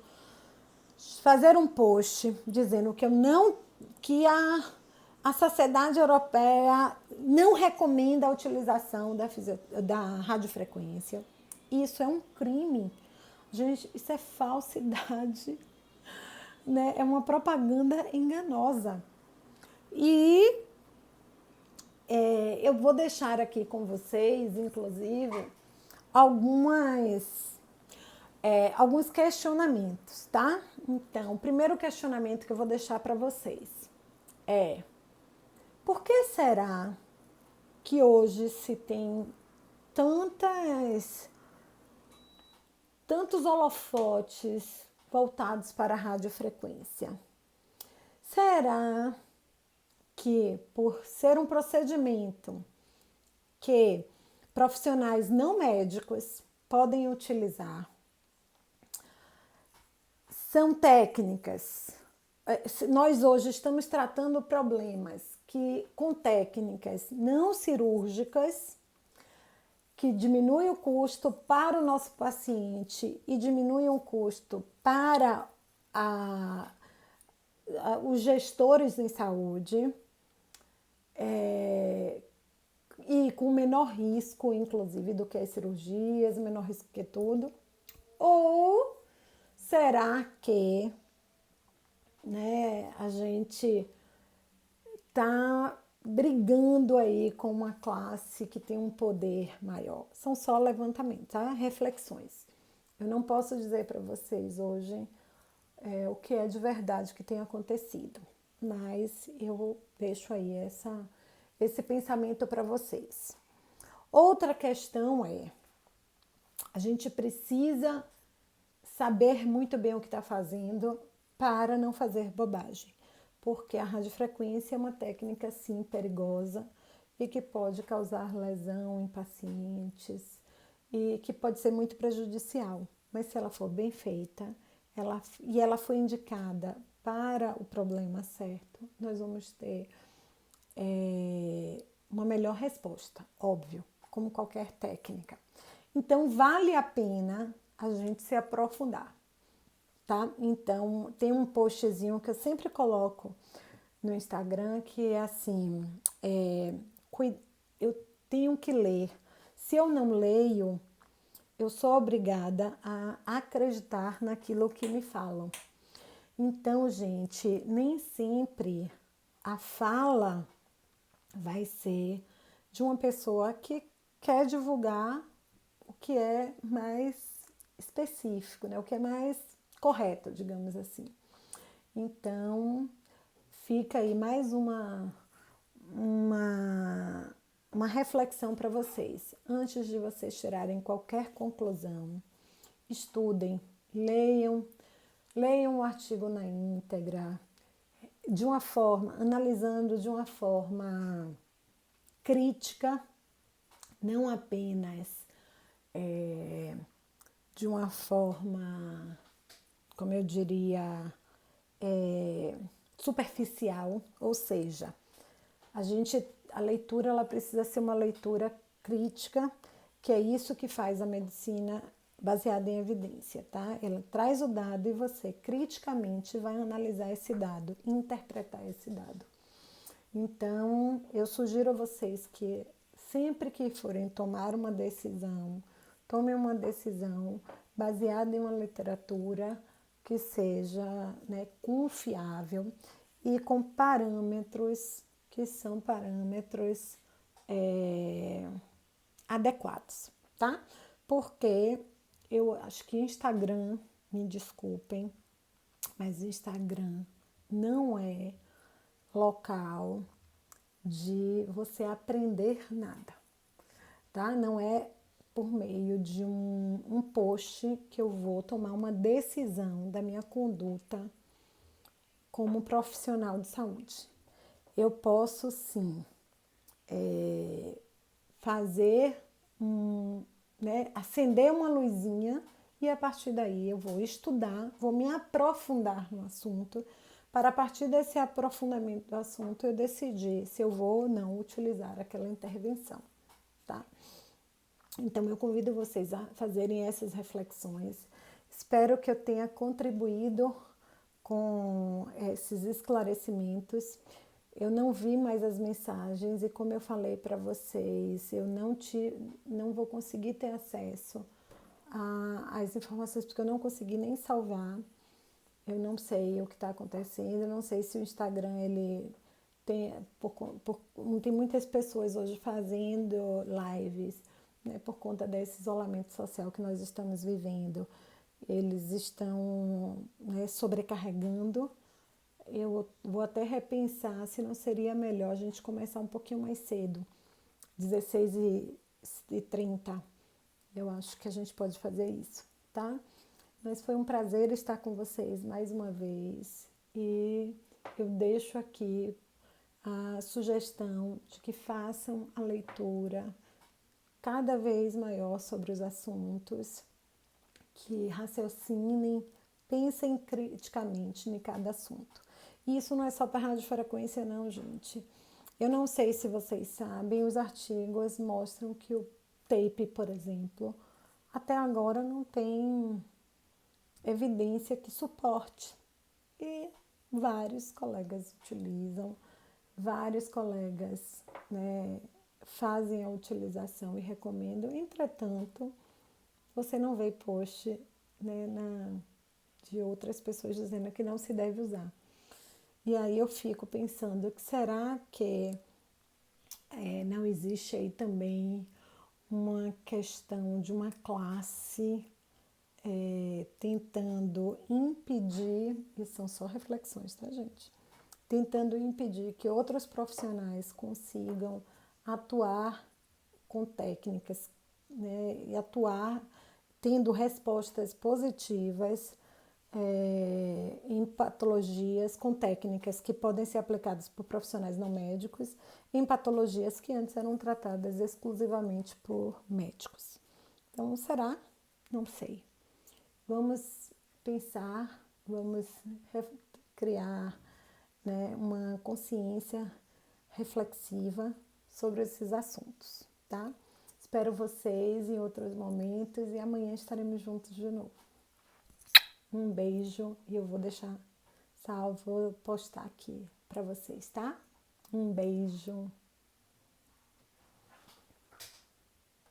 fazer um post dizendo que eu não, que a Sociedade Europeia não recomenda a utilização da radiofrequência. Isso é um crime. Gente, isso é falsidade, né? É uma propaganda enganosa. E eu vou deixar aqui com vocês, inclusive, alguns questionamentos, tá? Então, o primeiro questionamento que eu vou deixar para vocês é: por que será que hoje se tem tantos holofotes voltados para a radiofrequência? Será que, por ser um procedimento que profissionais não médicos podem utilizar, são técnicas? Nós hoje estamos tratando problemas com técnicas não cirúrgicas, que diminuem o custo para o nosso paciente e diminuem o custo para os gestores em saúde, e com menor risco, inclusive, do que as cirurgias, menor risco que tudo? Ou será que, né, a gente está brigando aí com uma classe que tem um poder maior? São só levantamentos, tá? Reflexões. Eu não posso dizer para vocês hoje o que é de verdade que tem acontecido, mas eu deixo aí esse pensamento para vocês. Outra questão é: a gente precisa saber muito bem o que está fazendo para não fazer bobagem, porque a radiofrequência é uma técnica, sim, perigosa e que pode causar lesão em pacientes e que pode ser muito prejudicial. Mas se ela for bem feita, ela foi indicada para o problema certo, nós vamos ter uma melhor resposta, óbvio, como qualquer técnica. Então, vale a pena a gente se aprofundar, tá? Então, tem um postzinho que eu sempre coloco no Instagram que é assim: eu tenho que ler. Se eu não leio, eu sou obrigada a acreditar naquilo que me falam. Então, gente, nem sempre a fala vai ser de uma pessoa que quer divulgar o que é mais específico, né? O que é mais correto, digamos assim. Então, fica aí mais uma reflexão para vocês. Antes de vocês tirarem qualquer conclusão, estudem, leiam o artigo na íntegra, analisando de uma forma crítica, não apenas de uma forma, como eu diria, superficial, ou seja, a leitura ela precisa ser uma leitura crítica, que é isso que faz a medicina baseada em evidência, tá? Ela traz o dado e você criticamente vai analisar esse dado, interpretar esse dado. Então, eu sugiro a vocês que sempre que forem tomar uma decisão, tomem uma decisão baseada em uma literatura que seja, né, confiável e com parâmetros que são parâmetros adequados, tá? Porque eu acho que Instagram me desculpem, mas o Instagram não é local de você aprender nada, tá? Não é por meio de um post que eu vou tomar uma decisão da minha conduta como profissional de saúde. Eu posso sim fazer acender uma luzinha e a partir daí eu vou estudar, vou me aprofundar no assunto, para a partir desse aprofundamento do assunto eu decidir se eu vou ou não utilizar aquela intervenção, tá? Então eu convido vocês a fazerem essas reflexões. Espero que eu tenha contribuído com esses esclarecimentos. Eu não vi mais as mensagens e como eu falei para vocês, eu não vou conseguir ter acesso às informações porque eu não consegui nem salvar. Eu não sei o que está acontecendo, eu não sei se o Instagram ele tem, tem muitas pessoas hoje fazendo lives, né, por conta desse isolamento social que nós estamos vivendo. Eles estão, né, sobrecarregando. Eu vou até repensar se não seria melhor a gente começar um pouquinho mais cedo, 16h30. Eu acho que a gente pode fazer isso, tá? Mas foi um prazer estar com vocês mais uma vez e eu deixo aqui a sugestão de que façam a leitura cada vez maior sobre os assuntos, que raciocinem, pensem criticamente em cada assunto. E isso não é só para radiofrequência não, gente. Eu não sei se vocês sabem, os artigos mostram que o tape, por exemplo, até agora não tem evidência que suporte. E vários colegas utilizam, vários colegas, né, fazem a utilização e recomendam. Entretanto, você não vê post, né, de outras pessoas dizendo que não se deve usar. E aí eu fico pensando que será que não existe aí também uma questão de uma classe tentando impedir, e são só reflexões, tá, gente? Tentando impedir que outros profissionais consigam atuar com técnicas, né, e atuar tendo respostas positivas em patologias com técnicas que podem ser aplicadas por profissionais não médicos, em patologias que antes eram tratadas exclusivamente por médicos. Então, será? Não sei. Vamos pensar, vamos criar, né, uma consciência reflexiva sobre esses assuntos, tá? Espero vocês em outros momentos e amanhã estaremos juntos de novo. Um beijo e eu vou deixar salvo, vou postar aqui para vocês, tá? Um beijo.